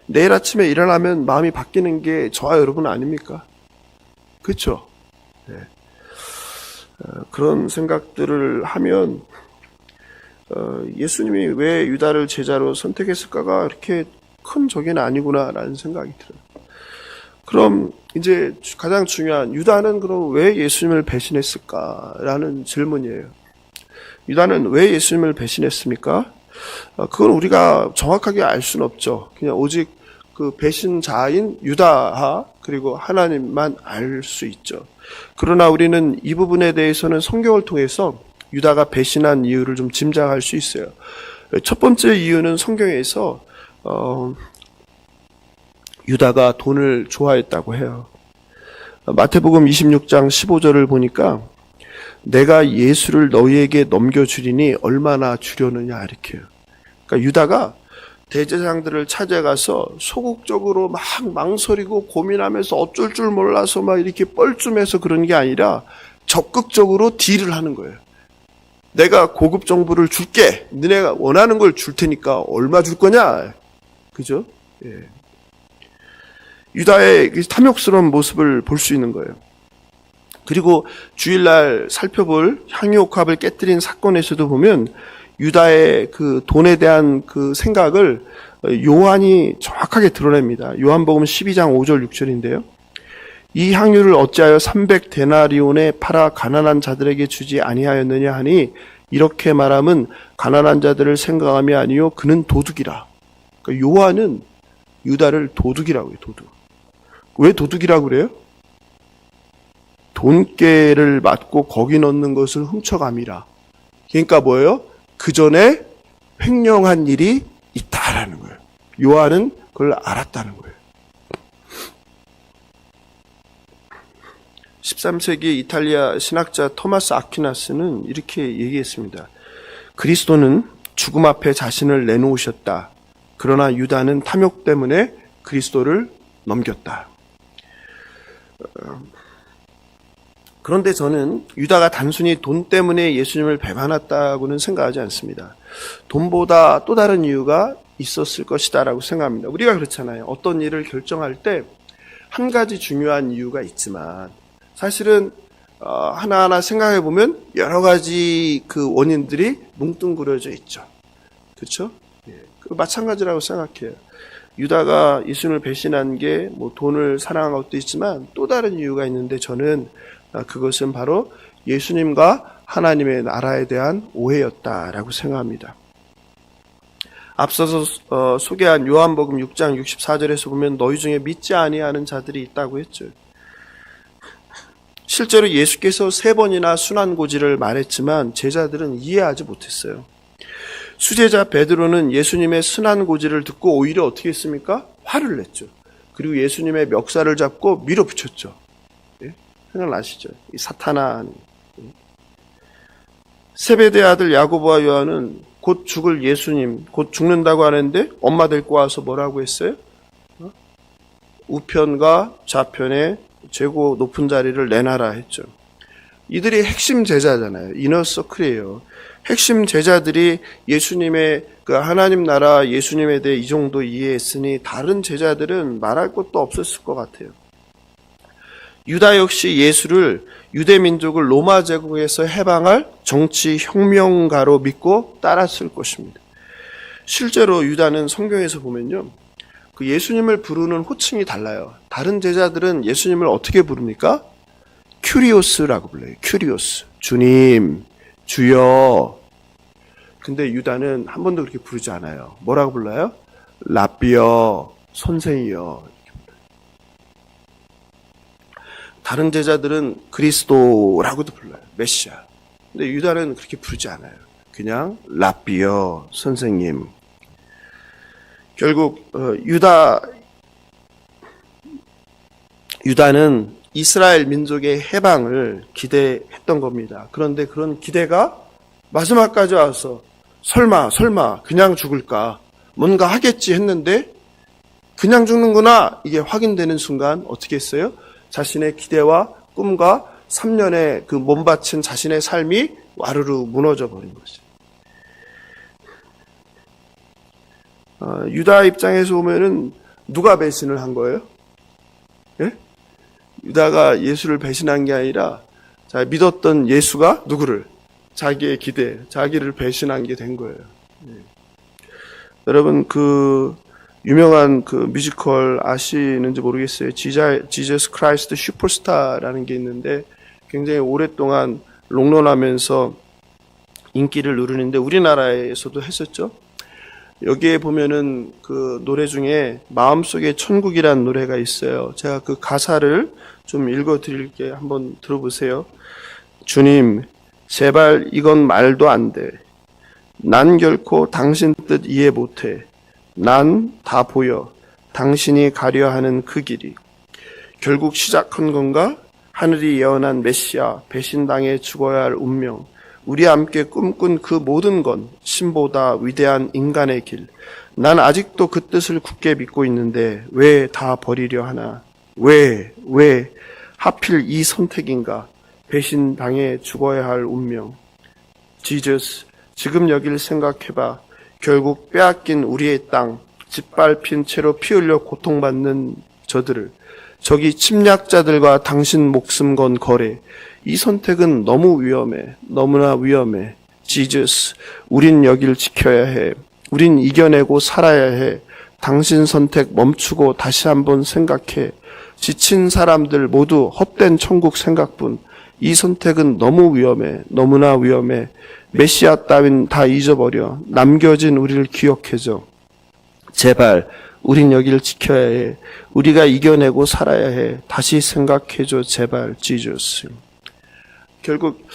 내일 아침에 일어나면 마음이 바뀌는 게 저와 여러분 아닙니까? 그렇죠? 네. 그런 생각들을 하면 예수님이 왜 유다를 제자로 선택했을까가 그렇게 큰 적은 아니구나라는 생각이 들어요. 그럼 이제 가장 중요한 유다는 그럼 왜 예수님을 배신했을까라는 질문이에요. 유다는 왜 예수님을 배신했습니까? 그건 우리가 정확하게 알 수는 없죠. 그냥 오직 그 배신자인 유다하 그리고 하나님만 알 수 있죠. 그러나 우리는 이 부분에 대해서는 성경을 통해서 유다가 배신한 이유를 좀 짐작할 수 있어요. 첫 번째 이유는 성경에서 유다가 돈을 좋아했다고 해요. 마태복음 26장 15절을 보니까 내가 예수를 너희에게 넘겨주리니 얼마나 주려느냐 이렇게 해요. 그러니까 유다가 대제사장들을 찾아가서 소극적으로 막 망설이고 고민하면서 어쩔 줄 몰라서 막 이렇게 뻘쭘해서 그런 게 아니라 적극적으로 딜을 하는 거예요. 내가 고급 정보를 줄게. 너네가 원하는 걸 줄 테니까 얼마 줄 거냐? 그죠? 예. 유다의 탐욕스러운 모습을 볼 수 있는 거예요. 그리고 주일날 살펴볼 향유옥합을 깨뜨린 사건에서도 보면 유다의 그 돈에 대한 그 생각을 요한이 정확하게 드러냅니다. 요한복음 12장 5절 6절인데요. 이 향유를 어찌하여 300데나리온에 팔아 가난한 자들에게 주지 아니하였느냐 하니 이렇게 말함은 가난한 자들을 생각함이 아니요 그는 도둑이라. 그러니까 요한은 유다를 도둑이라고 해요. 도둑. 왜 도둑이라고 그래요? 돈깨를 맞고 거기 넣는 것을 훔쳐감이라. 그러니까 뭐예요? 그 전에 횡령한 일이 있다라는 거예요. 요한은 그걸 알았다는 거예요. 13세기 이탈리아 신학자 토마스 아퀴나스는 이렇게 얘기했습니다. 그리스도는 죽음 앞에 자신을 내놓으셨다. 그러나 유다는 탐욕 때문에 그리스도를 넘겼다. 그런데 저는 유다가 단순히 돈 때문에 예수님을 배반했다고는 생각하지 않습니다. 돈보다 또 다른 이유가 있었을 것이다라고 생각합니다. 우리가 그렇잖아요. 어떤 일을 결정할 때 한 가지 중요한 이유가 있지만 사실은 하나하나 생각해 보면 여러 가지 그 원인들이 뭉뚱그려져 있죠. 그렇죠? 예. 마찬가지라고 생각해요. 유다가 예수님을 배신한 게 뭐 돈을 사랑한 것도 있지만 또 다른 이유가 있는데 저는 그것은 바로 예수님과 하나님의 나라에 대한 오해였다라고 생각합니다. 앞서서 소개한 요한복음 6장 64절에서 보면 너희 중에 믿지 아니하는 자들이 있다고 했죠. 실제로 예수께서 3번이나 순환고지를 말했지만 제자들은 이해하지 못했어요. 수제자 베드로는 예수님의 순환고지를 듣고 오히려 어떻게 했습니까? 화를 냈죠. 그리고 예수님의 멱살을 잡고 밀어붙였죠. 예? 생각나시죠? 이 사탄아. 세베대 아들 야고보와 요한은 곧 죽을 예수님, 곧 죽는다고 하는데 엄마 데리고 와서 뭐라고 했어요? 우편과 좌편에 최고 높은 자리를 내놔라 했죠. 이들이 핵심 제자잖아요. 이너서클이에요. 핵심 제자들이 예수님의 그 하나님 나라 예수님에 대해 이 정도 이해했으니 다른 제자들은 말할 것도 없었을 것 같아요. 유다 역시 예수를 유대 민족을 로마 제국에서 해방할 정치 혁명가로 믿고 따랐을 것입니다. 실제로 유다는 성경에서 보면요. 그 예수님을 부르는 호칭이 달라요. 다른 제자들은 예수님을 어떻게 부릅니까? 큐리오스라고 불러요. 큐리오스. 주님, 주여. 근데 유다는 한 번도 그렇게 부르지 않아요. 뭐라고 불러요? 랍비여, 선생이여. 다른 제자들은 그리스도라고도 불러요. 메시아. 근데 유다는 그렇게 부르지 않아요. 그냥 랍비여, 선생님. 결국 유다는 이스라엘 민족의 해방을 기대했던 겁니다. 그런데 그런 기대가 마지막까지 와서 설마 그냥 죽을까? 뭔가 하겠지 했는데 그냥 죽는구나 이게 확인되는 순간 어떻게 했어요? 자신의 기대와 꿈과 3년의 그 몸바친 자신의 삶이 와르르 무너져 버린 거죠. 유다 입장에서 보면은 누가 배신을 한 거예요? 예? 유다가 예수를 배신한 게 아니라 믿었던 예수가 누구를? 자기의 기대, 자기를 배신한 게 된 거예요. 예. 여러분 그 유명한 그 뮤지컬 아시는지 모르겠어요. 지저스 크라이스트 슈퍼스타라는 게 있는데 굉장히 오랫동안 롱런하면서 인기를 누르는데 우리나라에서도 했었죠. 여기에 보면은 그 노래 중에 마음속의 천국이라는 노래가 있어요. 제가 그 가사를 좀 읽어 드릴게 한번 들어보세요. 주님, 제발 이건 말도 안 돼. 난 결코 당신 뜻 이해 못해. 난 다 보여. 당신이 가려 하는 그 길이. 결국 시작한 건가? 하늘이 예언한 메시아, 배신당해 죽어야 할 운명. 우리 함께 꿈꾼 그 모든 건 신보다 위대한 인간의 길. 난 아직도 그 뜻을 굳게 믿고 있는데 왜 다 버리려 하나? 왜 하필 이 선택인가? 배신당해 죽어야 할 운명. 지저스, 지금 여길 생각해봐. 결국 빼앗긴 우리의 땅, 짓밟힌 채로 피 흘려 고통받는 저들을, 저기 침략자들과 당신 목숨 건 거래. 이 선택은 너무 위험해. 너무나 위험해. Jesus, 우린 여길 지켜야 해. 우린 이겨내고 살아야 해. 당신 선택 멈추고 다시 한번 생각해. 지친 사람들 모두 헛된 천국 생각뿐. 이 선택은 너무 위험해. 너무나 위험해. 메시아 따윈 다 잊어버려. 남겨진 우리를 기억해줘. 제발 우린 여길 지켜야 해. 우리가 이겨내고 살아야 해. 다시 생각해줘. 제발 지저스. 결국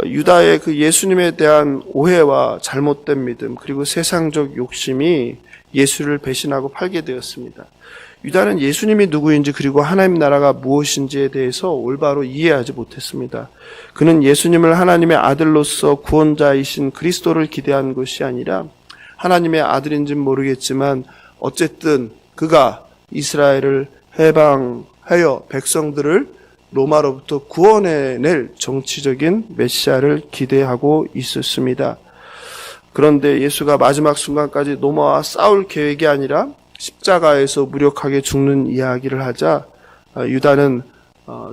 유다의 그 예수님에 대한 오해와 잘못된 믿음 그리고 세상적 욕심이 예수를 배신하고 팔게 되었습니다. 유다는 예수님이 누구인지 그리고 하나님 나라가 무엇인지에 대해서 올바로 이해하지 못했습니다. 그는 예수님을 하나님의 아들로서 구원자이신 그리스도를 기대한 것이 아니라 하나님의 아들인지는 모르겠지만 어쨌든 그가 이스라엘을 해방하여 백성들을 로마로부터 구원해낼 정치적인 메시아를 기대하고 있었습니다. 그런데 예수가 마지막 순간까지 로마와 싸울 계획이 아니라 십자가에서 무력하게 죽는 이야기를 하자 유다는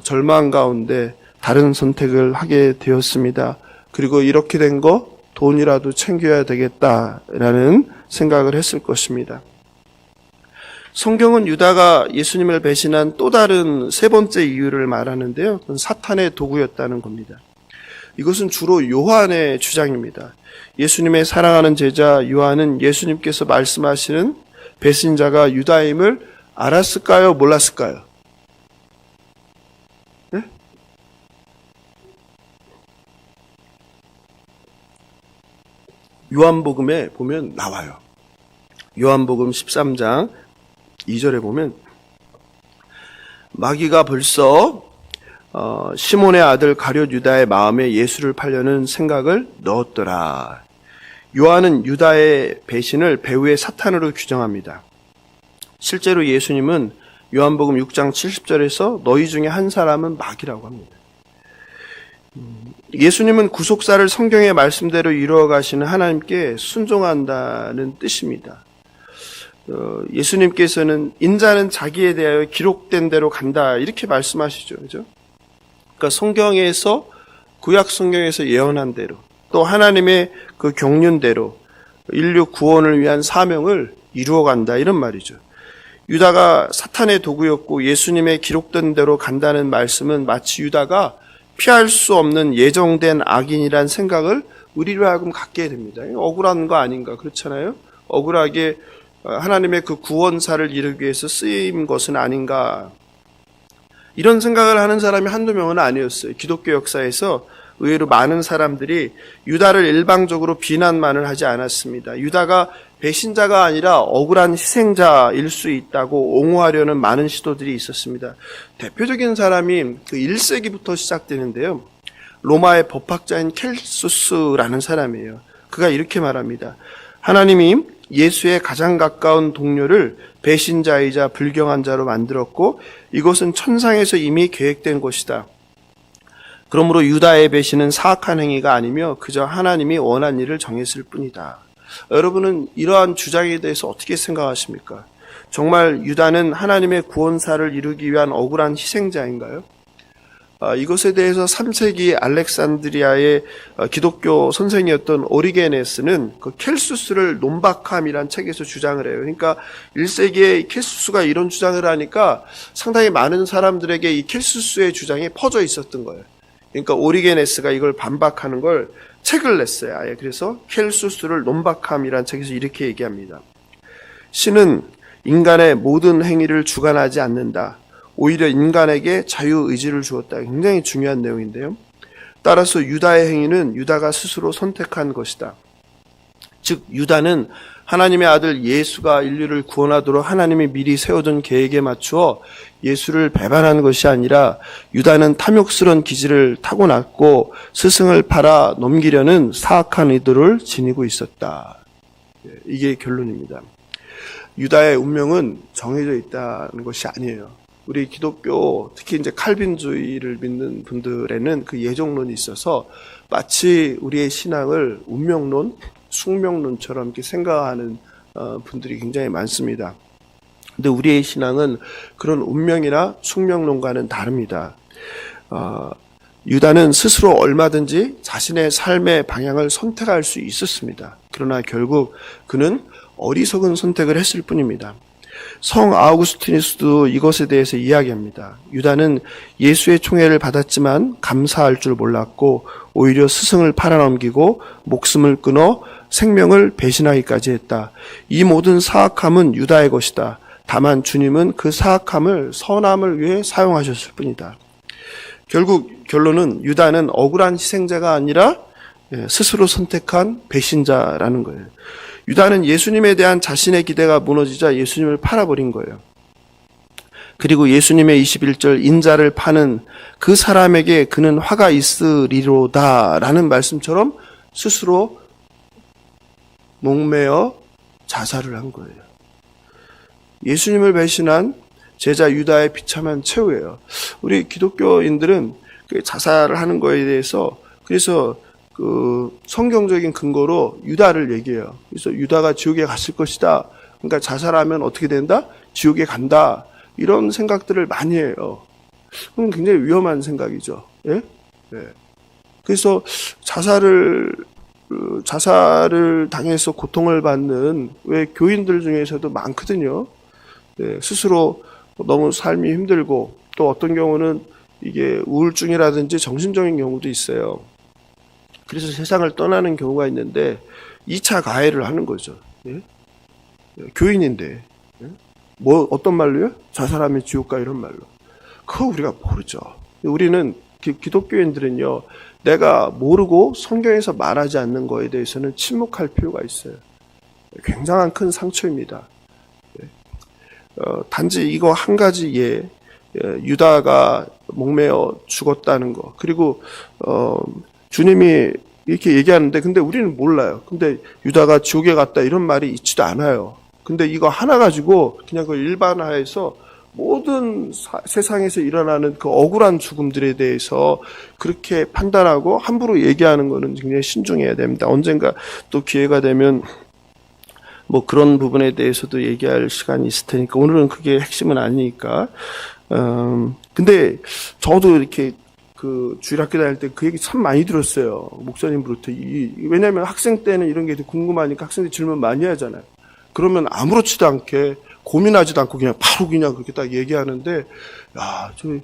절망 가운데 다른 선택을 하게 되었습니다. 그리고 이렇게 된 거 돈이라도 챙겨야 되겠다라는 생각을 했을 것입니다. 성경은 유다가 예수님을 배신한 또 다른 세 번째 이유를 말하는데요. 그건 사탄의 도구였다는 겁니다. 이것은 주로 요한의 주장입니다. 예수님의 사랑하는 제자 요한은 예수님께서 말씀하시는 배신자가 유다임을 알았을까요? 몰랐을까요? 네? 요한복음에 보면 나와요. 요한복음 13장 2절에 보면 마귀가 벌써 시몬의 아들 가룟 유다의 마음에 예수를 팔려는 생각을 넣었더라. 요한은 유다의 배신을 배후의 사탄으로 규정합니다. 실제로 예수님은 요한복음 6장 70절에서 너희 중에 한 사람은 마귀라고 합니다. 예수님은 구속사를 성경의 말씀대로 이루어 가시는 하나님께 순종한다는 뜻입니다. 예수님께서는 인자는 자기에 대하여 기록된 대로 간다 이렇게 말씀하시죠. 그죠? 그러니까 성경에서 구약 성경에서 예언한 대로 또 하나님의 그 경륜대로 인류 구원을 위한 사명을 이루어 간다 이런 말이죠. 유다가 사탄의 도구였고 예수님의 기록된 대로 간다는 말씀은 마치 유다가 피할 수 없는 예정된 악인이란 생각을 우리로 하여금 갖게 됩니다. 억울한 거 아닌가 그렇잖아요. 억울하게 하나님의 그 구원사를 이루기 위해서 쓰임 것은 아닌가 이런 생각을 하는 사람이 한두 명은 아니었어요. 기독교 역사에서 의외로 많은 사람들이 유다를 일방적으로 비난만을 하지 않았습니다. 유다가 배신자가 아니라 억울한 희생자일 수 있다고 옹호하려는 많은 시도들이 있었습니다. 대표적인 사람이 그 1세기부터 시작되는데요. 로마의 법학자인 켈수스라는 사람이에요. 그가 이렇게 말합니다. 하나님이 예수의 가장 가까운 동료를 배신자이자 불경한 자로 만들었고 이것은 천상에서 이미 계획된 것이다. 그러므로 유다의 배신은 사악한 행위가 아니며 그저 하나님이 원한 일을 정했을 뿐이다. 여러분은 이러한 주장에 대해서 어떻게 생각하십니까? 정말 유다는 하나님의 구원사를 이루기 위한 억울한 희생자인가요? 이것에 대해서 3세기 알렉산드리아의 기독교 선생이었던 오리게네스는 그 켈수스를 논박함이란 책에서 주장을 해요. 그러니까 1세기에 켈수스가 이런 주장을 하니까 상당히 많은 사람들에게 이 켈수스의 주장이 퍼져 있었던 거예요. 그러니까 오리게네스가 이걸 반박하는 걸 책을 냈어요. 아예. 그래서 켈수스를 논박함이란 책에서 이렇게 얘기합니다. 신은 인간의 모든 행위를 주관하지 않는다. 오히려 인간에게 자유의지를 주었다. 굉장히 중요한 내용인데요. 따라서 유다의 행위는 유다가 스스로 선택한 것이다. 즉 유다는 하나님의 아들 예수가 인류를 구원하도록 하나님이 미리 세워둔 계획에 맞추어 예수를 배반한 것이 아니라 유다는 탐욕스러운 기질을 타고났고 스승을 팔아 넘기려는 사악한 의도를 지니고 있었다. 이게 결론입니다. 유다의 운명은 정해져 있다는 것이 아니에요. 우리 기독교 특히 이제 칼빈주의를 믿는 분들에는 그 예정론이 있어서 마치 우리의 신앙을 운명론, 숙명론처럼 이렇게 생각하는 분들이 굉장히 많습니다. 근데 우리의 신앙은 그런 운명이나 숙명론과는 다릅니다. 유다는 스스로 얼마든지 자신의 삶의 방향을 선택할 수 있었습니다. 그러나 결국 그는 어리석은 선택을 했을 뿐입니다. 성 아우구스티누스도 이것에 대해서 이야기합니다. 유다는 예수의 총애를 받았지만 감사할 줄 몰랐고 오히려 스승을 팔아넘기고 목숨을 끊어 생명을 배신하기까지 했다. 이 모든 사악함은 유다의 것이다. 다만 주님은 그 사악함을 선함을 위해 사용하셨을 뿐이다. 결국 결론은 유다는 억울한 희생자가 아니라 스스로 선택한 배신자라는 거예요. 유다는 예수님에 대한 자신의 기대가 무너지자 예수님을 팔아버린 거예요. 그리고 예수님의 21절 인자를 파는 그 사람에게 그는 화가 있으리로다 라는 말씀처럼 스스로 목매어 자살을 한 거예요. 예수님을 배신한 제자 유다의 비참한 최후예요. 우리 기독교인들은 자살을 하는 거에 대해서 그래서 그 성경적인 근거로 유다를 얘기해요. 그래서 유다가 지옥에 갔을 것이다. 그러니까 자살하면 어떻게 된다? 지옥에 간다. 이런 생각들을 많이 해요. 그건 굉장히 위험한 생각이죠. 예? 네. 그래서 자살을 당해서 고통을 받는 왜 교인들 중에서도 많거든요. 네, 스스로 너무 삶이 힘들고 또 어떤 경우는 이게 우울증이라든지 정신적인 경우도 있어요. 그래서 세상을 떠나는 경우가 있는데 2차 가해를 하는 거죠. 예? 교인인데 뭐 어떤 말로요? 자살하면 지옥 가 이런 말로. 그거 우리가 모르죠. 우리는 기독교인들은요. 내가 모르고 성경에서 말하지 않는 거에 대해서는 침묵할 필요가 있어요. 굉장한 큰 상처입니다. 단지 이거 한 가지 유다가 목매어 죽었다는 거. 그리고 주님이 이렇게 얘기하는데 근데 우리는 몰라요. 근데 유다가 지옥에 갔다 이런 말이 있지도 않아요. 근데 이거 하나 가지고 그냥 그 일반화해서 모든 세상에서 일어나는 그 억울한 죽음들에 대해서 그렇게 판단하고 함부로 얘기하는 거는 굉장히 신중해야 됩니다. 언젠가 또 기회가 되면 뭐 그런 부분에 대해서도 얘기할 시간이 있을 테니까 오늘은 그게 핵심은 아니니까. 근데 저도 이렇게 그 주일학교 다닐 때 그 얘기 참 많이 들었어요. 목사님으로부터. 왜냐하면 학생 때는 이런 게 궁금하니까 학생들이 질문 많이 하잖아요. 그러면 아무렇지도 않게 고민하지도 않고 그냥 바로 그냥 그렇게 딱 얘기하는데, 야, 좀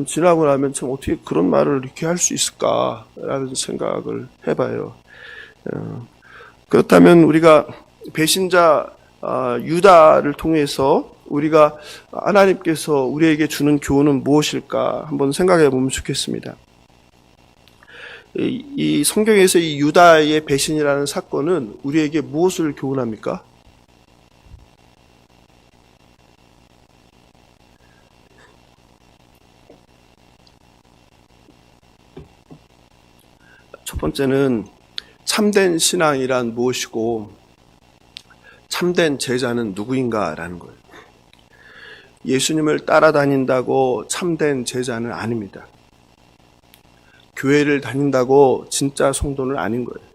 지나고 나면 참 어떻게 그런 말을 이렇게 할 수 있을까라는 생각을 해봐요. 그렇다면 우리가 배신자 유다를 통해서 우리가 하나님께서 우리에게 주는 교훈은 무엇일까 한번 생각해 보면 좋겠습니다. 이 성경에서 이 유다의 배신이라는 사건은 우리에게 무엇을 교훈합니까? 첫 번째는 참된 신앙이란 무엇이고 참된 제자는 누구인가라는 거예요. 예수님을 따라다닌다고 참된 제자는 아닙니다. 교회를 다닌다고 진짜 성도는 아닌 거예요.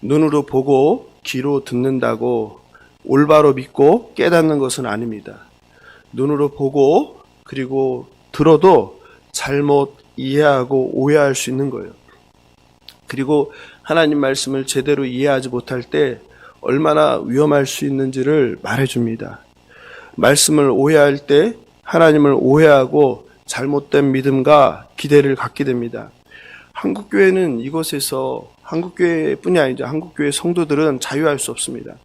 눈으로 보고 귀로 듣는다고 올바로 믿고 깨닫는 것은 아닙니다. 눈으로 보고 그리고 들어도 잘못 이해하고 오해할 수 있는 거예요. 그리고 하나님 말씀을 제대로 이해하지 못할 때 얼마나 위험할 수 있는지를 말해줍니다. 말씀을 오해할 때 하나님을 오해하고 잘못된 믿음과 기대를 갖게 됩니다. 한국교회는 이것에서 한국교회뿐이 아니죠. 한국교회 성도들은 자유할 수 없습니다.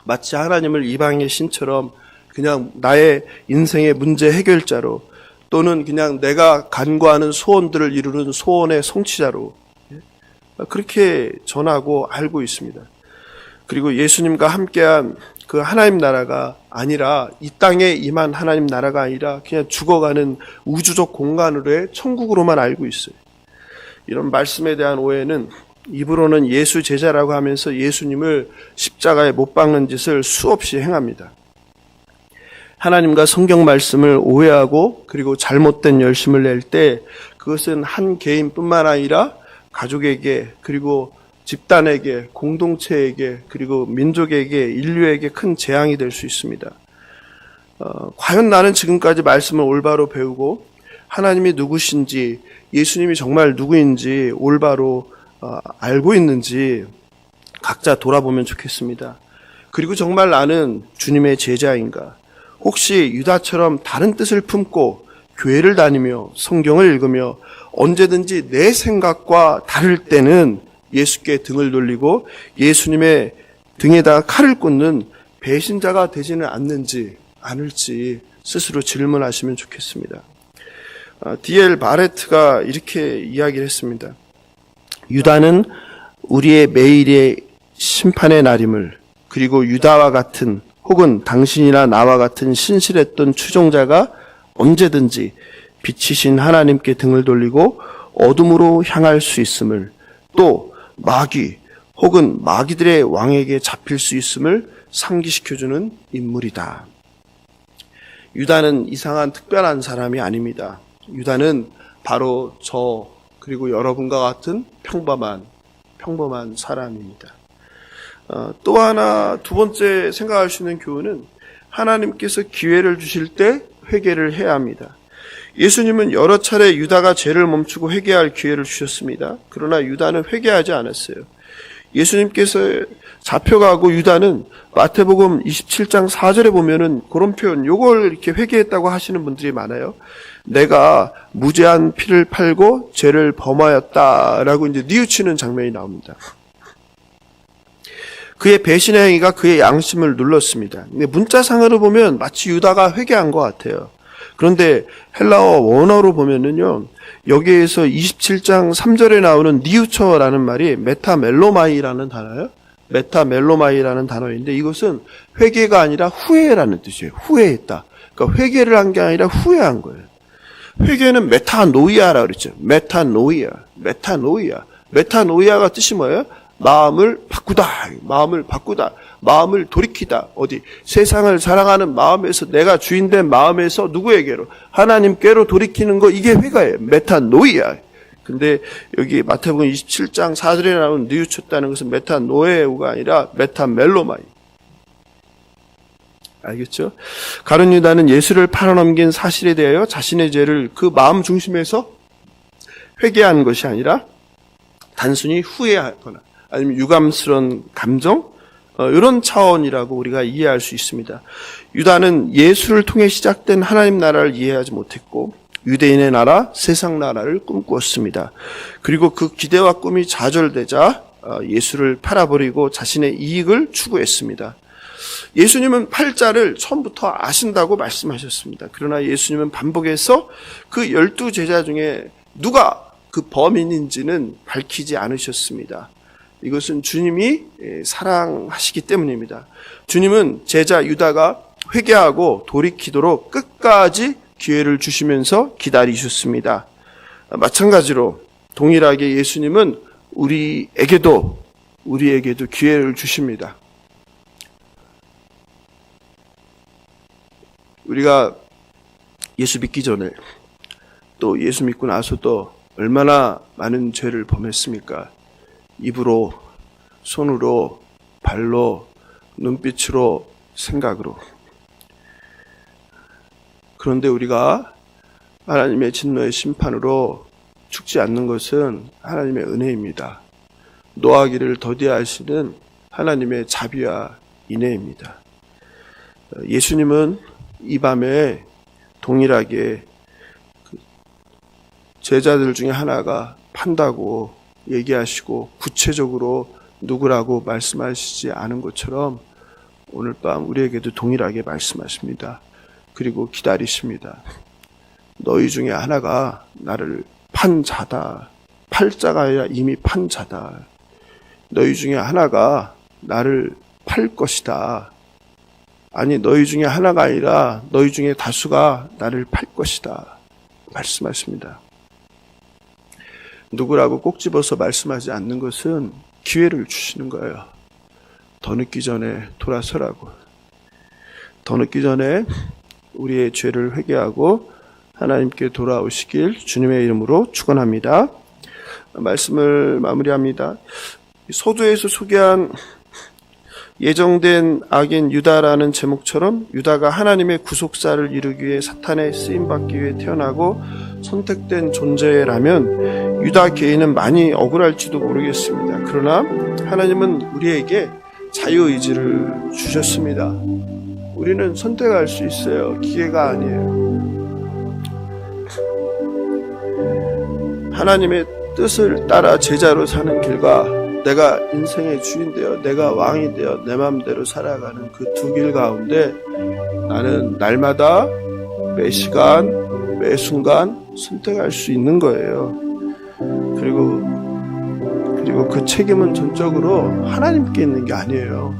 마치 하나님을 이방의 신처럼 그냥 나의 인생의 문제 해결자로 또는 그냥 내가 간구하는 소원들을 이루는 소원의 성취자로 그렇게 전하고 알고 있습니다. 그리고 예수님과 함께한 그 하나님 나라가 아니라 이 땅에 임한 하나님 나라가 아니라 그냥 죽어가는 우주적 공간으로의 천국으로만 알고 있어요. 이런 말씀에 대한 오해는 입으로는 예수 제자라고 하면서 예수님을 십자가에 못 박는 짓을 수없이 행합니다. 하나님과 성경 말씀을 오해하고 그리고 잘못된 열심을 낼 때 그것은 한 개인뿐만 아니라 가족에게 그리고 집단에게 공동체에게 그리고 민족에게 인류에게 큰 재앙이 될 수 있습니다. 과연 나는 지금까지 말씀을 올바로 배우고 하나님이 누구신지, 예수님이 정말 누구인지 올바로 알고 있는지 각자 돌아보면 좋겠습니다. 그리고 정말 나는 주님의 제자인가? 혹시 유다처럼 다른 뜻을 품고 교회를 다니며 성경을 읽으며 언제든지 내 생각과 다를 때는 예수께 등을 돌리고 예수님의 등에다 칼을 꽂는 배신자가 되지는 않을지 스스로 질문하시면 좋겠습니다. D.L. 바레트가 이렇게 이야기를 했습니다. 유다는 우리의 매일의 심판의 날임을, 그리고 유다와 같은 혹은 당신이나 나와 같은 신실했던 추종자가 언제든지 빛이신 하나님께 등을 돌리고 어둠으로 향할 수 있음을, 또 마귀 혹은 마귀들의 왕에게 잡힐 수 있음을 상기시켜주는 인물이다. 유다는 이상한 특별한 사람이 아닙니다. 유다는 바로 저 그리고 여러분과 같은 평범한 사람입니다. 또 하나 두 번째 생각할 수 있는 교훈은 하나님께서 기회를 주실 때 회개를 해야 합니다. 예수님은 여러 차례 유다가 죄를 멈추고 회개할 기회를 주셨습니다. 그러나 유다는 회개하지 않았어요. 예수님께서 잡혀가고 유다는 마태복음 27장 4절에 보면은 그런 표현, 요걸 이렇게 회개했다고 하시는 분들이 많아요. 내가 무죄한 피를 팔고 죄를 범하였다라고 이제 뉘우치는 장면이 나옵니다. 그의 배신의 행위가 그의 양심을 눌렀습니다. 근데 문자상으로 보면 마치 유다가 회개한 것 같아요. 그런데 헬라어 원어로 보면은요, 여기에서 27장 3절에 나오는 니우처라는 말이 메타멜로마이라는 단어예요. 메타멜로마이라는 단어인데 이것은 회개가 아니라 후회라는 뜻이에요. 후회했다. 그러니까 회개를 한 게 아니라 후회한 거예요. 회개는 메타노이아라고 그랬죠. 메타노이아가 뜻이 뭐예요? 마음을 바꾸다, 마음을 돌이키다. 어디? 세상을 사랑하는 마음에서, 내가 주인된 마음에서 누구에게로? 하나님께로 돌이키는 거, 이게 회개예요. 메타노이아. 근데 여기 마태복음 27장 4절에 나오는 뉘우쳤다는 것은 메타노에우가 아니라 메타멜로마이. 알겠죠? 가룟 유다는 예수를 팔아넘긴 사실에 대하여 자신의 죄를 그 마음 중심에서 회개하는 것이 아니라 단순히 후회하거나 아니면 유감스러운 감정, 이런 차원이라고 우리가 이해할 수 있습니다. 유다는 예수를 통해 시작된 하나님 나라를 이해하지 못했고 유대인의 나라, 세상 나라를 꿈꾸었습니다. 그리고 그 기대와 꿈이 좌절되자 예수를 팔아버리고 자신의 이익을 추구했습니다. 예수님은 팔자를 처음부터 아신다고 말씀하셨습니다. 그러나 예수님은 반복해서 그 12제자 중에 누가 그 범인인지는 밝히지 않으셨습니다. 이것은 주님이 사랑하시기 때문입니다. 주님은 제자 유다가 회개하고 돌이키도록 끝까지 기회를 주시면서 기다리셨습니다. 마찬가지로 동일하게 예수님은 우리에게도 기회를 주십니다. 우리가 예수 믿기 전에 또 예수 믿고 나서도 얼마나 많은 죄를 범했습니까? 입으로, 손으로, 발로, 눈빛으로, 생각으로. 그런데 우리가 하나님의 진노의 심판으로 죽지 않는 것은 하나님의 은혜입니다. 노하기를 더디하시는 하나님의 자비와 인애입니다. 예수님은 이 밤에 동일하게 제자들 중에 하나가 판다고 얘기하시고 구체적으로 누구라고 말씀하시지 않은 것처럼 오늘 밤 우리에게도 동일하게 말씀하십니다. 그리고 기다리십니다. 너희 중에 하나가 나를 판 자다. 팔자가 아니라 이미 판 자다. 너희 중에 하나가 나를 팔 것이다. 아니, 너희 중에 하나가 아니라 너희 중에 다수가 나를 팔 것이다. 말씀하십니다. 누구라고 꼭 집어서 말씀하지 않는 것은 기회를 주시는 거예요. 더 늦기 전에 돌아서라고. 더 늦기 전에 우리의 죄를 회개하고 하나님께 돌아오시길 주님의 이름으로 축원합니다. 말씀을 마무리합니다. 서두에서 소개한 예정된 악인 유다라는 제목처럼 유다가 하나님의 구속사를 이루기 위해 사탄의 쓰임받기 위해 태어나고 선택된 존재라면 유다 개인은 많이 억울할지도 모르겠습니다. 그러나 하나님은 우리에게 자유의지를 주셨습니다. 우리는 선택할 수 있어요. 기회가 아니에요. 하나님의 뜻을 따라 제자로 사는 길과 내가 인생의 주인 되어 내가 왕이 되어 내 마음대로 살아가는 그 두 길 가운데 나는 날마다 매 시간 매 순간 선택할 수 있는 거예요. 그리고 그 책임은 전적으로 하나님께 있는 게 아니에요.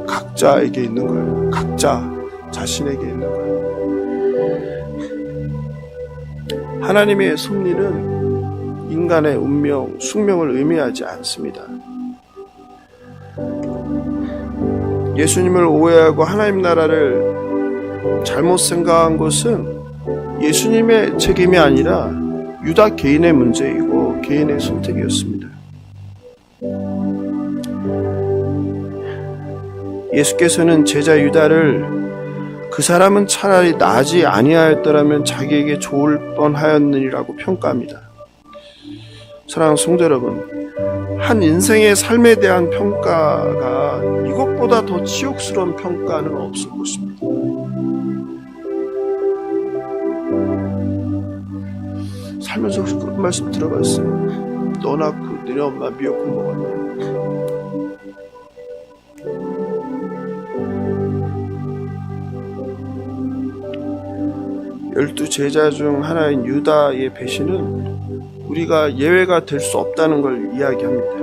각자에게 있는 거예요. 각자 자신에게 있는 거예요. 하나님의 섭리는 인간의 운명, 숙명을 의미하지 않습니다. 예수님을 오해하고 하나님 나라를 잘못 생각한 것은 예수님의 책임이 아니라 유다 개인의 문제이고 개인의 선택이었습니다. 예수께서는 제자 유다를 그 사람은 차라리 나지 아니하였더라면 자기에게 좋을 뻔하였느니라고 평가합니다. 사랑하는 성도 여러분, 한 인생의 삶에 대한 평가가 이것보다 더 치욕스러운 평가는 없을 것입니다. 살면서 혹시 그런 말씀 들어봤어요? 너 낳고 너네 엄마 미역국 먹었네. 열두 제자 중 하나인 유다의 배신은 우리가 예외가 될 수 없다는 걸 이야기합니다.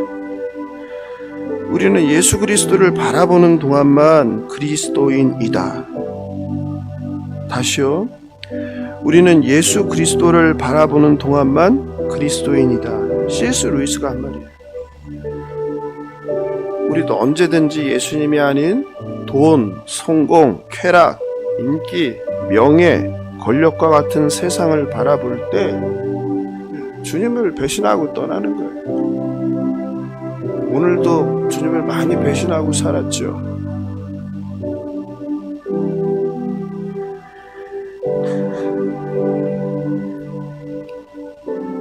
우리는 예수 그리스도를 바라보는 동안만 그리스도인이다. 다시요. 우리는 예수 그리스도를 바라보는 동안만 그리스도인이다. C.S. 루이스가 한 말이에요. 우리도 언제든지 예수님이 아닌 돈, 성공, 쾌락, 인기, 명예, 권력과 같은 세상을 바라볼 때 주님을 배신하고 떠나는 거예요. 오늘도 주님을 많이 배신하고 살았죠.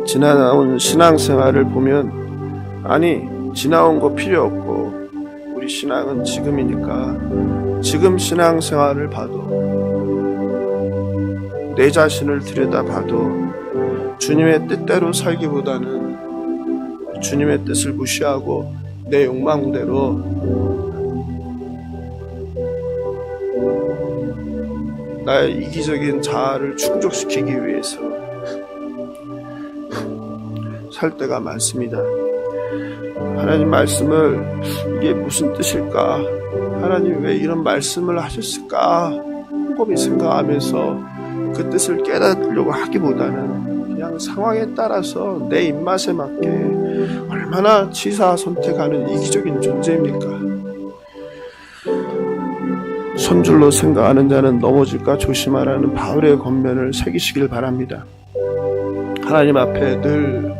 지나온 신앙생활을 보면 아니 지나온 거 필요 없고 우리 신앙은 지금이니까 지금 신앙생활을 봐도 내 자신을 들여다봐도 주님의 뜻대로 살기보다는 주님의 뜻을 무시하고 내 욕망대로 나의 이기적인 자아를 충족시키기 위해서 살 때가 많습니다. 하나님 말씀을 이게 무슨 뜻일까? 하나님 왜 이런 말씀을 하셨을까? 곰곰이 생각하면서 그 뜻을 깨닫으려고 하기보다는 그냥 상황에 따라서 내 입맛에 맞게 얼마나 치사 선택하는 이기적인 존재입니까? 손줄로 생각하는 자는 넘어질까 조심하라는 바울의 권면을 새기시길 바랍니다. 하나님 앞에 늘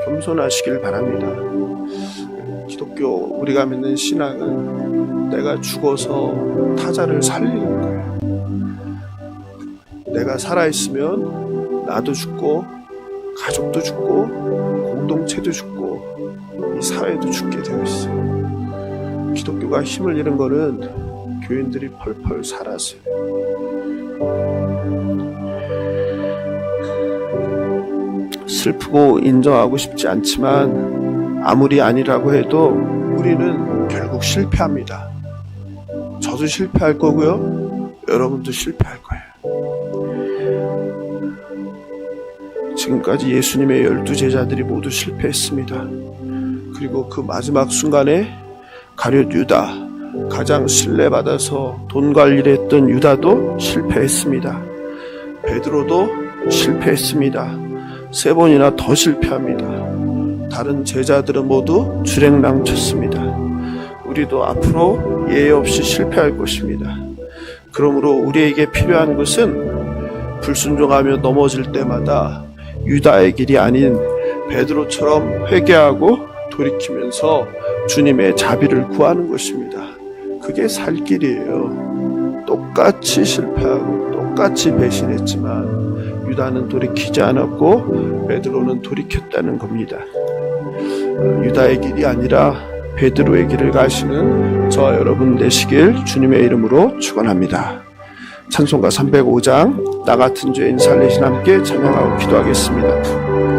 겸손하시길 바랍니다. 기독교 우리가 믿는 신앙은 내가 죽어서 타자를 살리는 거예요. 내가 살아있으면 나도 죽고 가족도 죽고 공동체도 죽고 이 사회도 죽게 되어 있어요. 기독교가 힘을 잃은 거는 교인들이 펄펄 살아서요. 슬프고 인정하고 싶지 않지만 아무리 아니라고 해도 우리는 결국 실패합니다. 저도 실패할 거고요. 여러분도 실패할 거예요. 지금까지 예수님의 12제자들이 모두 실패했습니다. 그리고 그 마지막 순간에 가룟 유다, 가장 신뢰받아서 돈 관리를 했던 유다도 실패했습니다. 베드로도 실패했습니다. 3번이나 더 실패합니다. 다른 제자들은 모두 주랭랑 쳤습니다. 우리도 앞으로 예외 없이 실패할 것입니다. 그러므로 우리에게 필요한 것은 불순종하며 넘어질 때마다 유다의 길이 아닌 베드로처럼 회개하고 돌이키면서 주님의 자비를 구하는 것입니다. 그게 살 길이에요. 똑같이 실패하고 똑같이 배신했지만 유다는 돌이키지 않았고 베드로는 돌이켰다는 겁니다. 유다의 길이 아니라 베드로의 길을 가시는 저와 여러분 되시길 주님의 이름으로 축원합니다. 찬송가 305장 나 같은 죄인 살리신 함께 찬양하고 기도하겠습니다.